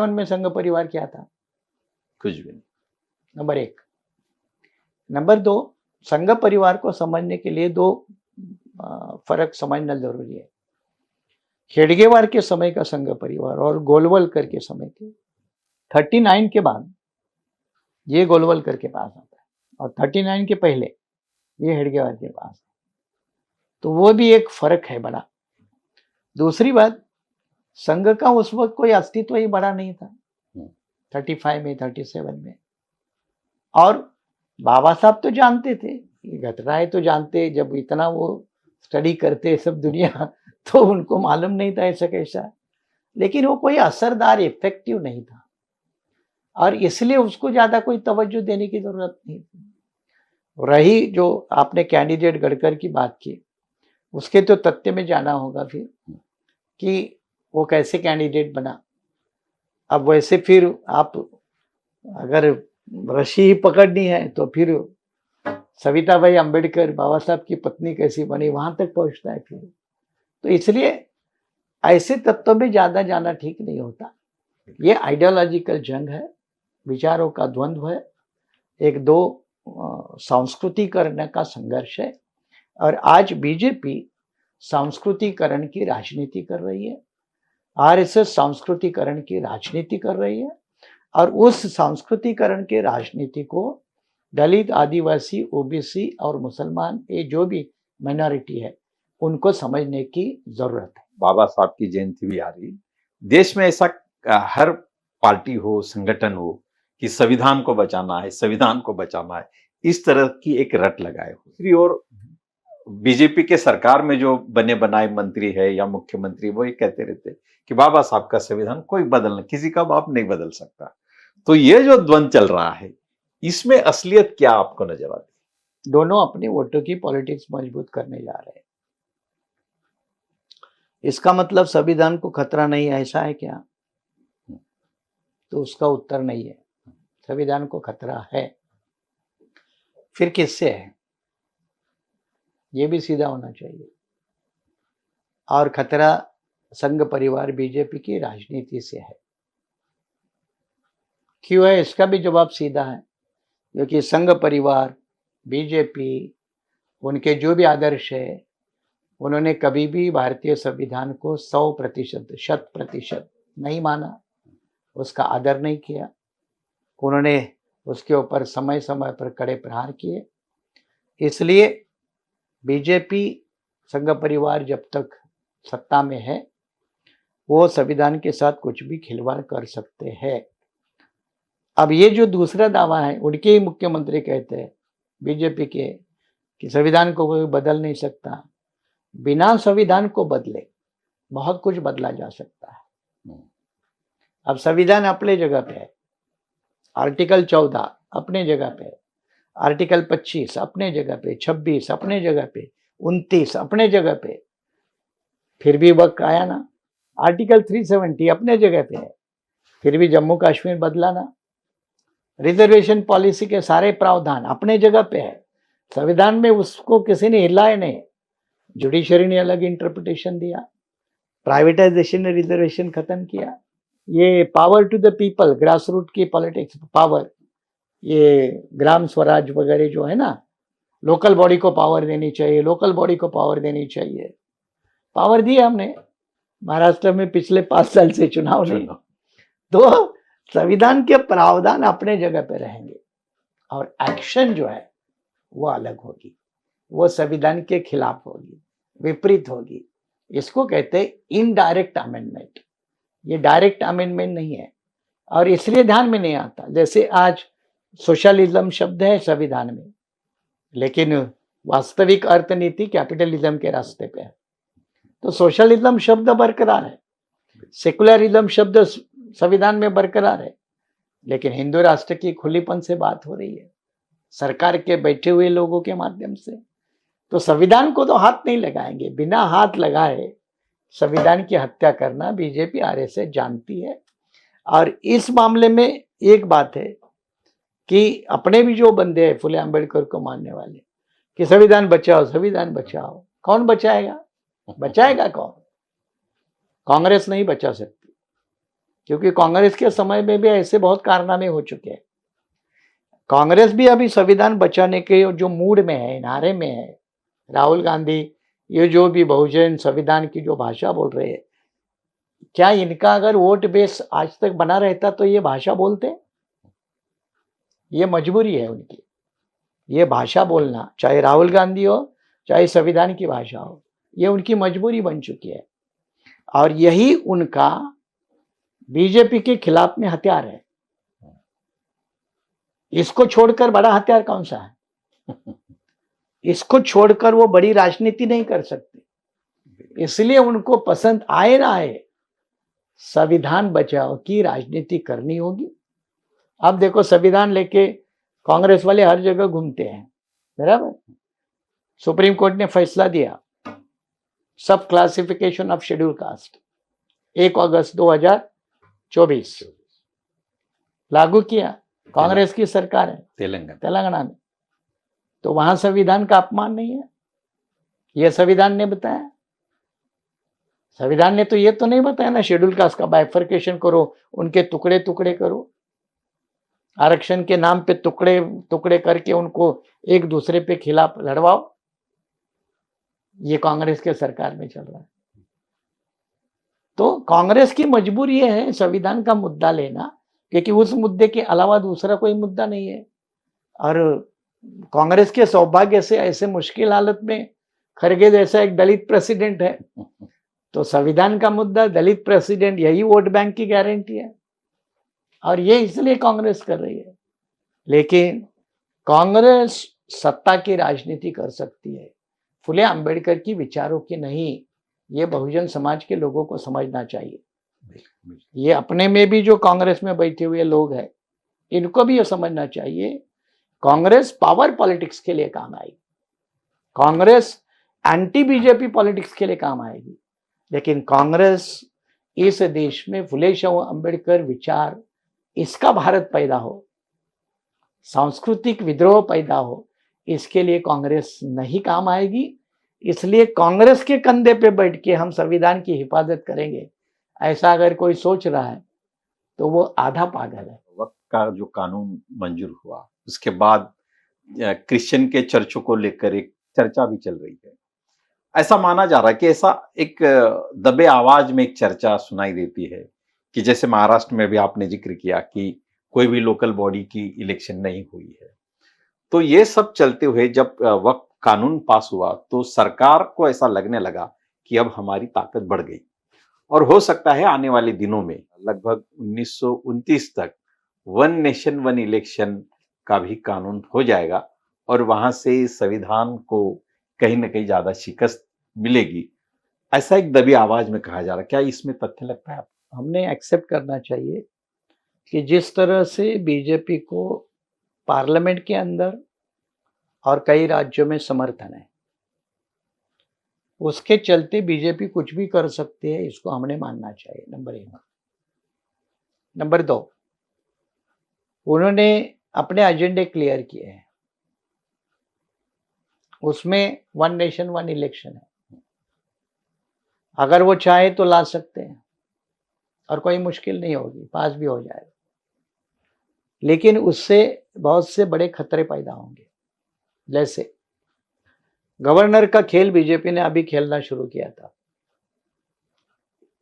में संघ परिवार क्या था? कुछ भी नहीं। नंबर 1। नंबर 2, संघ परिवार को समझने के लिए 2 फर्क समझना जरूरी है। हेडगेवार के समय का संघ परिवार और गोलवलकर के समय के, 39 के बाद ये गोलवलकर के पास आता है, और 39 के पहले ये हेडगेवार के पास, तो वो भी एक फर्क है बड़ा। दूसरी बात, संघ का उस वक्त कोई अस्तित्व ही बड़ा नहीं था 35 में, 37 में, और बाबा साहब तो जानते थे ये घटनाएं, तो जानते, जब इतना वो स्टडी करते सब दुनिया, तो उनको मालूम नहीं था ऐसा कैसा, लेकिन वो कोई असरदार, इफेक्टिव नहीं था, और इसलिए उसको ज्यादा कोई तवज्जो देने की जरूरत नहीं थी। रही जो आपने कैंडिडेट गडकर की बात की, उसके तो तथ्य में जाना होगा फिर कि वो कैसे कैंडिडेट बना। अब वैसे फिर आप अगर रस्सी ही पकड़नी है तो फिर सविताबाई अंबेडकर बाबा साहब की पत्नी कैसी बनी, वहां तक पहुंचता है फिर। तो इसलिए ऐसे तत्वों में ज्यादा जाना ठीक नहीं होता। ये आइडियोलॉजिकल जंग है, विचारों का द्वंद्व है, एक दो सांस्कृतिकरण का संघर्ष है। और आज बीजेपी सांस्कृतिकरण की राजनीति कर रही है, आरएसएस सांस्कृतिकरण की राजनीति कर रही है, और उस सांस्कृतिकरण के राजनीति को दलित, आदिवासी, ओबीसी और मुसलमान, ये जो भी माइनॉरिटी है, उनको समझने की जरूरत है। बाबा साहब की जयंती भी आ रही, देश में ऐसा हर पार्टी हो, संगठन हो कि संविधान को बचाना है, संविधान को बचाना है, इस तरह की एक रट लगाए हो। दूसरी ओर बीजेपी के सरकार में जो बने बनाए मंत्री है या मुख्यमंत्री, वो ये कहते रहते कि बाबा साहब का संविधान कोई बदलना, किसी का बाप नहीं बदल सकता। तो ये जो द्वंद्व चल रहा है, इसमें असलियत क्या आपको नजर आती है? दोनों अपनी वोटों की पॉलिटिक्स मजबूत करने जा रहे हैं। इसका मतलब संविधान को खतरा नहीं है, ऐसा है क्या? तो उसका उत्तर नहीं है। संविधान को खतरा है, फिर किससे है? ये भी सीधा होना चाहिए। और खतरा संघ परिवार बीजेपी की राजनीति से है। क्यों है? इसका भी जवाब सीधा है, क्योंकि संघ परिवार बीजेपी, उनके जो भी आदर्श है, उन्होंने कभी भी भारतीय संविधान को 100%, 100% नहीं माना, उसका आदर नहीं किया। उन्होंने उसके ऊपर समय समय पर कड़े प्रहार किए। इसलिए बीजेपी संघ परिवार जब तक सत्ता में है, वो संविधान के साथ कुछ भी खिलवाड़ कर सकते हैं। अब ये जो दूसरा दावा है, उनके ही मुख्यमंत्री कहते हैं बीजेपी के कि संविधान को कोई बदल नहीं सकता। बिना संविधान को बदले बहुत कुछ बदला जा सकता है। अब संविधान अपने जगह पे है, आर्टिकल 14 अपने जगह पे है, आर्टिकल 25 अपने जगह पे, 26 अपने जगह पे, 29 अपने जगह पे, फिर भी वक्त आया ना। आर्टिकल 370 अपने जगह पे है, फिर भी जम्मू कश्मीर बदला ना। रिजर्वेशन पॉलिसी के सारे प्रावधान अपने जगह पे है, संविधान में उसको किसी ने हिलाया नहीं। जुडिशरी ने अलग इंटरप्रिटेशन दिया, प्राइवेटाइजेशन ने रिजर्वेशन खत्म किया। ये power to the people, grass root की पॉलिटिक्स पावर, ये ग्राम स्वराज वगैरह जो है ना, लोकल बॉडी को पावर देनी चाहिए, लोकल बॉडी को पावर देनी चाहिए। पावर दिया हमने महाराष्ट्र में पिछले 5 साल से चुनाव नहीं। तो संविधान के प्रावधान अपने जगह पे रहेंगे और एक्शन जो है वो अलग होगी, वो संविधान के खिलाफ होगी, विपरीत होगी। इसको कहते हैं इनडायरेक्ट अमेंडमेंट। ये डायरेक्ट अमेंडमेंट नहीं है, और इसलिए ध्यान में नहीं आता। जैसे आज सोशलिज्म शब्द है संविधान में, लेकिन वास्तविक अर्थनीति कैपिटलिज्म के रास्ते पे है। तो सोशलिज्म शब्द बरकरार है, सेकुलरिज्म शब्द संविधान में बरकरार है, लेकिन हिंदू राष्ट्र की खुलीपन से बात हो रही है, सरकार के बैठे हुए लोगों के माध्यम से। तो संविधान को तो हाथ नहीं लगाएंगे। बिना हाथ लगाए संविधान की हत्या करना बीजेपी आरएसएस जानती है। और इस मामले में एक बात है कि अपने भी जो बंदे हैं फुले अंबेडकर को मानने वाले कि संविधान बचाओ, संविधान बचाओ, कौन बचाएगा? बचाएगा कौन? कांग्रेस नहीं बचा सकती, क्योंकि कांग्रेस के समय में भी ऐसे बहुत कारनामे हो चुके हैं। कांग्रेस भी अभी संविधान बचाने के जो मूड में है, नारे में है। राहुल गांधी, ये जो भी बहुजन संविधान की जो भाषा बोल रहे हैं, क्या इनका अगर वोट बेस आज तक बना रहता तो ये भाषा बोलते? ये मजबूरी है उनकी, ये भाषा बोलना, चाहे राहुल गांधी हो चाहे संविधान की भाषा हो, ये उनकी मजबूरी बन चुकी है। और यही उनका बीजेपी के खिलाफ में हथियार है। इसको छोड़कर बड़ा हथियार कौन सा है? इसको छोड़कर वो बड़ी राजनीति नहीं कर सकते। इसलिए उनको पसंद आए ना आए, संविधान बचाओ की राजनीति करनी होगी। अब देखो, संविधान लेके कांग्रेस वाले हर जगह घूमते हैं, बराबर। सुप्रीम कोर्ट ने फैसला दिया, सब क्लासिफिकेशन ऑफ शेड्यूल कास्ट 1 अगस्त 2024 लागू किया। कांग्रेस की सरकार है तेलंगाना में, तो वहां संविधान का अपमान नहीं है, यह संविधान ने बताया। संविधान ने तो ये तो नहीं बताया ना शेड्यूल कास्ट का बाइफर्केशन करो, उनके टुकड़े टुकड़े करो, आरक्षण के नाम पे टुकड़े टुकड़े करके उनको एक दूसरे पे खिलाफ लड़वाओ। ये कांग्रेस के सरकार में चल रहा है। तो कांग्रेस की मजबूरी ये है संविधान का मुद्दा लेना, क्योंकि उस मुद्दे के अलावा दूसरा कोई मुद्दा नहीं है। और कांग्रेस के सौभाग्य से ऐसे मुश्किल हालत में खरगे जैसा एक दलित प्रेसिडेंट है, तो संविधान का मुद्दा, दलित प्रेसिडेंट, यही वोट बैंक की गारंटी है। और ये इसलिए कांग्रेस कर रही है। लेकिन कांग्रेस सत्ता की राजनीति कर सकती है, फुले अंबेडकर की विचारों की नहीं। ये बहुजन समाज के लोगों को समझना चाहिए। ये अपने में भी जो कांग्रेस में बैठे हुए लोग हैं, इनको भी ये समझना चाहिए, कांग्रेस पावर पॉलिटिक्स के लिए काम आएगी, कांग्रेस एंटी बीजेपी पॉलिटिक्स के लिए काम आएगी। लेकिन कांग्रेस इस देश में फुले शाह अंबेडकर विचार, इसका भारत पैदा हो, सांस्कृतिक विद्रोह पैदा हो, इसके लिए कांग्रेस नहीं काम आएगी। इसलिए कांग्रेस के कंधे पे बैठ के हम संविधान की हिफाजत करेंगे, ऐसा अगर कोई सोच रहा है तो वो आधा पागल है। वक्त का जो कानून मंजूर हुआ उसके बाद क्रिश्चियन के चर्चों को लेकर एक चर्चा भी चल रही है। ऐसा माना जा रहा है कि ऐसा एक दबे आवाज में एक चर्चा सुनाई देती है कि जैसे महाराष्ट्र में भी आपने जिक्र किया कि कोई भी लोकल बॉडी की इलेक्शन नहीं हुई है। तो ये सब चलते हुए जब वक्त कानून पास हुआ तो सरकार को ऐसा लगने लगा कि अब हमारी ताकत बढ़ गई और हो सकता है आने वाले दिनों में लगभग 1929 तक वन नेशन वन इलेक्शन का भी कानून हो जाएगा और वहां से संविधान को कहीं ना कहीं ज्यादा शिकस्त मिलेगी, ऐसा एक दबी आवाज में कहा जा रहा है। क्या इसमें तथ्य लगता है आपको? हमने एक्सेप्ट करना चाहिए कि जिस तरह से बीजेपी को पार्लियामेंट के अंदर और कई राज्यों में समर्थन है, उसके चलते बीजेपी कुछ भी कर सकती है, इसको हमने मानना चाहिए। नंबर 1। नंबर 2, उन्होंने अपने एजेंडे क्लियर किए हैं, उसमें वन नेशन वन इलेक्शन है। अगर वो चाहे तो ला सकते हैं और कोई मुश्किल नहीं होगी, पास भी हो जाएगा। लेकिन उससे बहुत से बड़े खतरे पैदा होंगे। जैसे गवर्नर का खेल बीजेपी ने अभी खेलना शुरू किया था,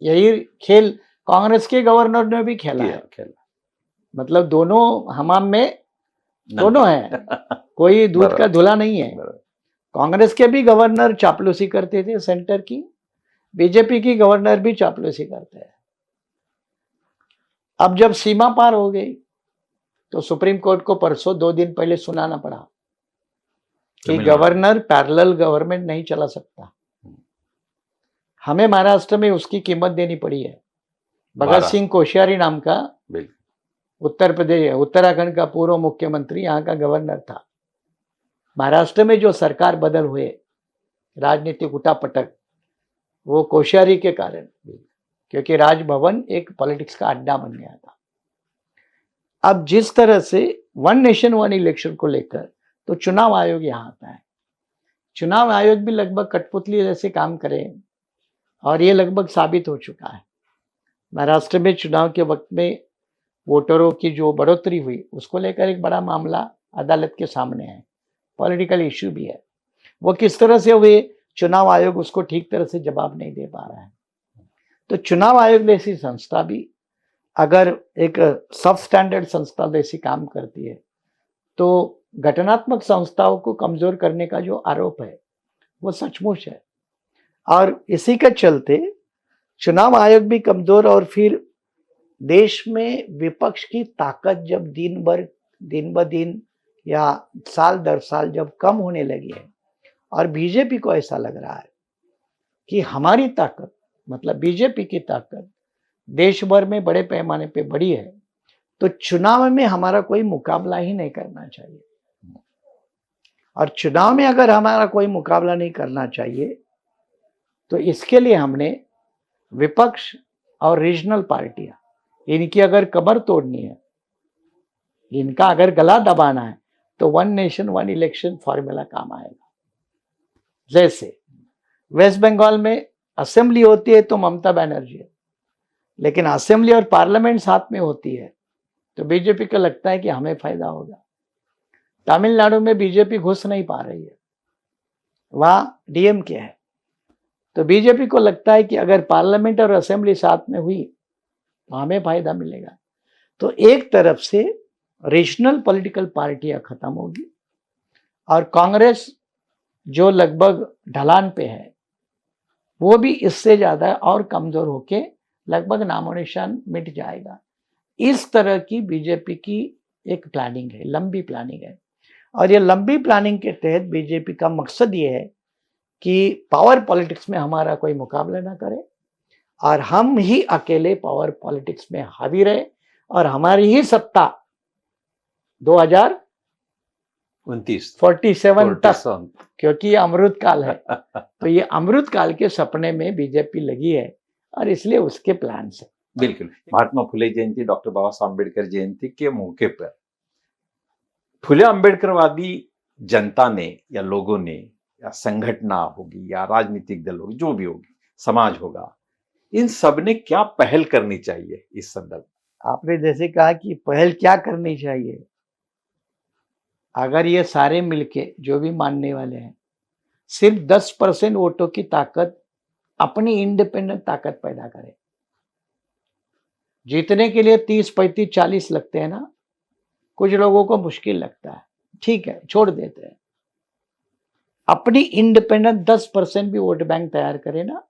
यही खेल कांग्रेस के गवर्नर ने भी खेला। मतलब दोनों हमाम में दोनों हैं, कोई दूध का धुला नहीं है। कांग्रेस के भी गवर्नर चापलूसी करते थे सेंटर की, बीजेपी की गवर्नर भी चापलूसी करते हैं। अब जब सीमा पार हो गई तो सुप्रीम कोर्ट को परसों 2 दिन पहले सुनाना पड़ा कि गवर्नर पैरेलल गवर्नमेंट नहीं चला सकता। हमें महाराष्ट्र में उसकी कीमत देनी पड़ी है। भगत सिंह कोश्यारी नाम का उत्तराखंड का पूर्व मुख्यमंत्री यहाँ का गवर्नर था। महाराष्ट्र में जो सरकार बदल हुए, राजनीतिक उठापटक, वो कोश्यारी के कारण, क्योंकि राजभवन एक पॉलिटिक्स का अड्डा बन गया था। अब जिस तरह से वन नेशन वन इलेक्शन को लेकर तो चुनाव आयोग यहाँ आता है, चुनाव आयोग भी लगभग कठपुतली जैसे काम करे और ये लगभग साबित हो चुका है। महाराष्ट्र में चुनाव के वक्त में वोटरों की जो बढ़ोतरी हुई, उसको लेकर एक बड़ा मामला अदालत के सामने है, पॉलिटिकल इश्यू भी है। वो किस तरह से हुए, चुनाव आयोग उसको ठीक तरह से जवाब नहीं दे पा रहा है। तो चुनाव आयोग जैसी संस्था भी अगर एक सब स्टैंडर्ड संस्था जैसी काम करती है तो घटनात्मक संस्थाओं को कमजोर करने का जो आरोप है वो सचमुच है। और इसी के चलते चुनाव आयोग भी कमजोर, और फिर देश में विपक्ष की ताकत जब दिन ब दिन या साल दर साल जब कम होने लगी है और बीजेपी को ऐसा लग रहा है कि हमारी ताकत, मतलब बीजेपी की ताकत देश भर में बड़े पैमाने पे बढ़ी है, तो चुनाव में हमारा कोई मुकाबला ही नहीं करना चाहिए। और चुनाव में अगर हमारा कोई मुकाबला नहीं करना चाहिए तो इसके लिए हमने विपक्ष और रीजनल पार्टियां, इनकी अगर कमर तोड़नी है, इनका अगर गला दबाना है, तो one nation one election formula काम आएगा। जैसे वेस्ट बंगाल में असेंबली होती है तो ममता बनर्जी है, लेकिन असेंबली और पार्लियामेंट साथ में होती है तो बीजेपी को लगता है कि हमें फायदा होगा। तमिलनाडु में बीजेपी घुस नहीं पा रही है, वहां डीएमके है, तो बीजेपी को लगता है कि अगर पार्लियामेंट और असेंबली साथ में हुई तो हमें फायदा मिलेगा। तो एक तरफ से रीजनल पॉलिटिकल पार्टियां खत्म होगी और कांग्रेस जो लगभग ढलान पे है वो भी इससे ज्यादा और कमजोर होके लगभग नामो निशान मिट जाएगा। इस तरह की बीजेपी की एक प्लानिंग है, लंबी प्लानिंग है, और ये लंबी प्लानिंग के तहत बीजेपी का मकसद ये है कि पावर पॉलिटिक्स में हमारा कोई मुकाबला ना करे और हम ही अकेले पावर पॉलिटिक्स में हावी रहे और हमारी ही सत्ता 2047 तक, क्योंकि ये अमृत काल है तो ये अमृत काल के सपने में बीजेपी लगी है और इसलिए उसके प्लान से। बिल्कुल। महात्मा फुले जयंती, डॉक्टर बाबा साहब अम्बेडकर जयंती के मौके पर फुले अम्बेडकरवादी जनता ने या लोगों ने या संगठना होगी या राजनीतिक दल होगी, जो भी होगी, समाज होगा, इन सब ने क्या पहल करनी चाहिए इस संदर्भ? आपने जैसे कहा कि पहल क्या करनी चाहिए, अगर ये सारे मिलके जो भी मानने वाले हैं सिर्फ 10% वोटों की ताकत, अपनी इंडिपेंडेंट ताकत पैदा करें, जीतने के लिए 30, 35, 40 लगते हैं ना, कुछ लोगों को मुश्किल लगता है, ठीक है छोड़ देते हैं, अपनी इंडिपेंडेंट 10% भी वोट बैंक तैयार करें ना,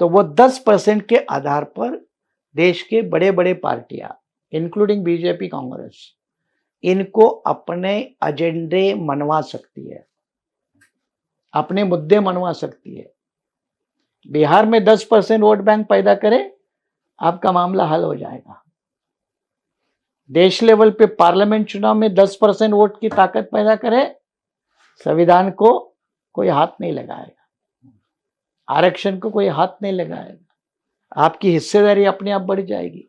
तो वो 10% के आधार पर देश के बड़े बड़े पार्टियां इंक्लूडिंग बीजेपी, कांग्रेस, इनको अपने एजेंडे मनवा सकती है, अपने मुद्दे मनवा सकती है। बिहार में 10% वोट बैंक पैदा करे, आपका मामला हल हो जाएगा। देश लेवल पे पार्लियामेंट चुनाव में 10% वोट की ताकत पैदा करे, संविधान को कोई हाथ नहीं लगाएगा, आरक्षण को कोई हाथ नहीं लगाएगा, आपकी हिस्सेदारी अपने आप बढ़ जाएगी,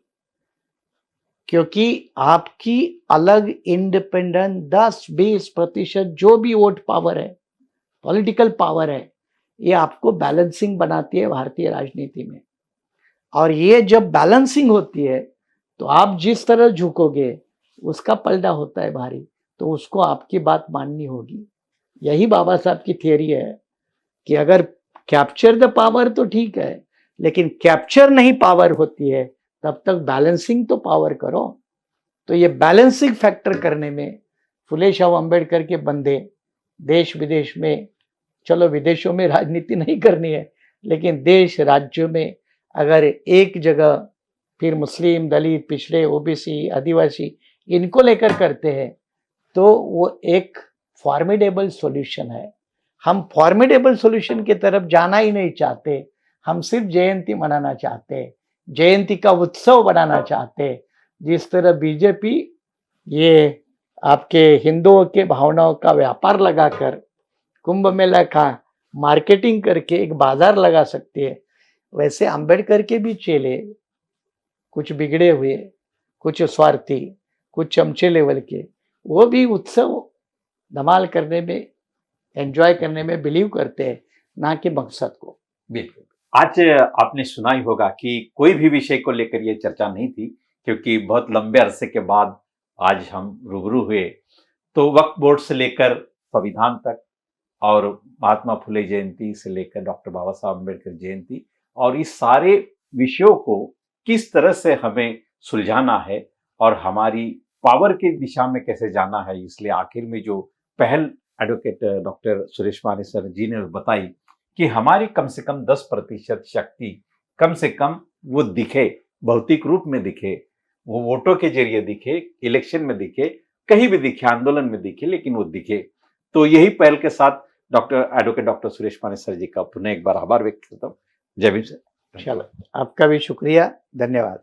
क्योंकि आपकी अलग इंडिपेंडेंट 10-20% जो भी वोट पावर है, पॉलिटिकल पावर है, ये आपको बैलेंसिंग बनाती है भारतीय राजनीति में। और ये जब बैलेंसिंग होती है तो आप जिस तरह झुकोगे उसका पलटा होता है भारी, तो उसको आपकी बात माननी होगी। यही बाबा साहब की थियरी है कि अगर कैप्चर द पावर तो ठीक है, लेकिन कैप्चर नहीं पावर होती है, तब तक बैलेंसिंग तो पावर करो। तो ये बैलेंसिंग फैक्टर करने में फुले शाह अम्बेडकर के बंदे देश विदेश में, चलो विदेशों में राजनीति नहीं करनी है, लेकिन देश राज्यों में अगर एक जगह फिर मुस्लिम, दलित, पिछड़े, ओबीसी, आदिवासी, इनको लेकर करते हैं तो वो एक फॉर्मिडेबल सॉल्यूशन है। हम फॉर्मिडेबल सॉल्यूशन की तरफ जाना ही नहीं चाहते, हम सिर्फ जयंती मनाना चाहते, जयंती का उत्सव बनाना चाहते। जिस तरह बीजेपी ये आपके हिंदुओं के भावनाओं का व्यापार लगाकर कुंभ मेला का मार्केटिंग करके एक बाजार लगा सकती है, वैसे अंबेडकर के भी चेले कुछ बिगड़े हुए, कुछ स्वार्थी, कुछ चमचे लेवल के, वो भी उत्सव धमाल करने में, एंजॉय करने में बिलीव करते हैं, ना कि मकसद को। बिल्कुल। आज आपने सुना ही होगा कि कोई भी विषय को लेकर ये चर्चा नहीं थी, क्योंकि बहुत लंबे अरसे के बाद आज हम रूबरू हुए। तो वक्फ बोर्ड से लेकर संविधान तक और महात्मा फुले जयंती से लेकर डॉक्टर बाबा साहब अम्बेडकर जयंती, और इस सारे विषयों को किस तरह से हमें सुलझाना है और हमारी पावर की दिशा में कैसे जाना है, इसलिए आखिर में जो पहल एडवोकेट डॉक्टर सुरेश माने सर जी ने बताई कि हमारी कम से कम 10% शक्ति कम से कम वो दिखे, भौतिक रूप में दिखे, वो वोटों के जरिए दिखे, इलेक्शन में दिखे, कहीं भी दिखे, आंदोलन में दिखे, लेकिन वो दिखे। तो यही पहल के साथ एडवोकेट डॉक्टर सुरेश माने सर जी का पुनः एक बार आभार व्यक्त करता हूँ। जय भीम सर। चलो, आपका भी शुक्रिया, धन्यवाद।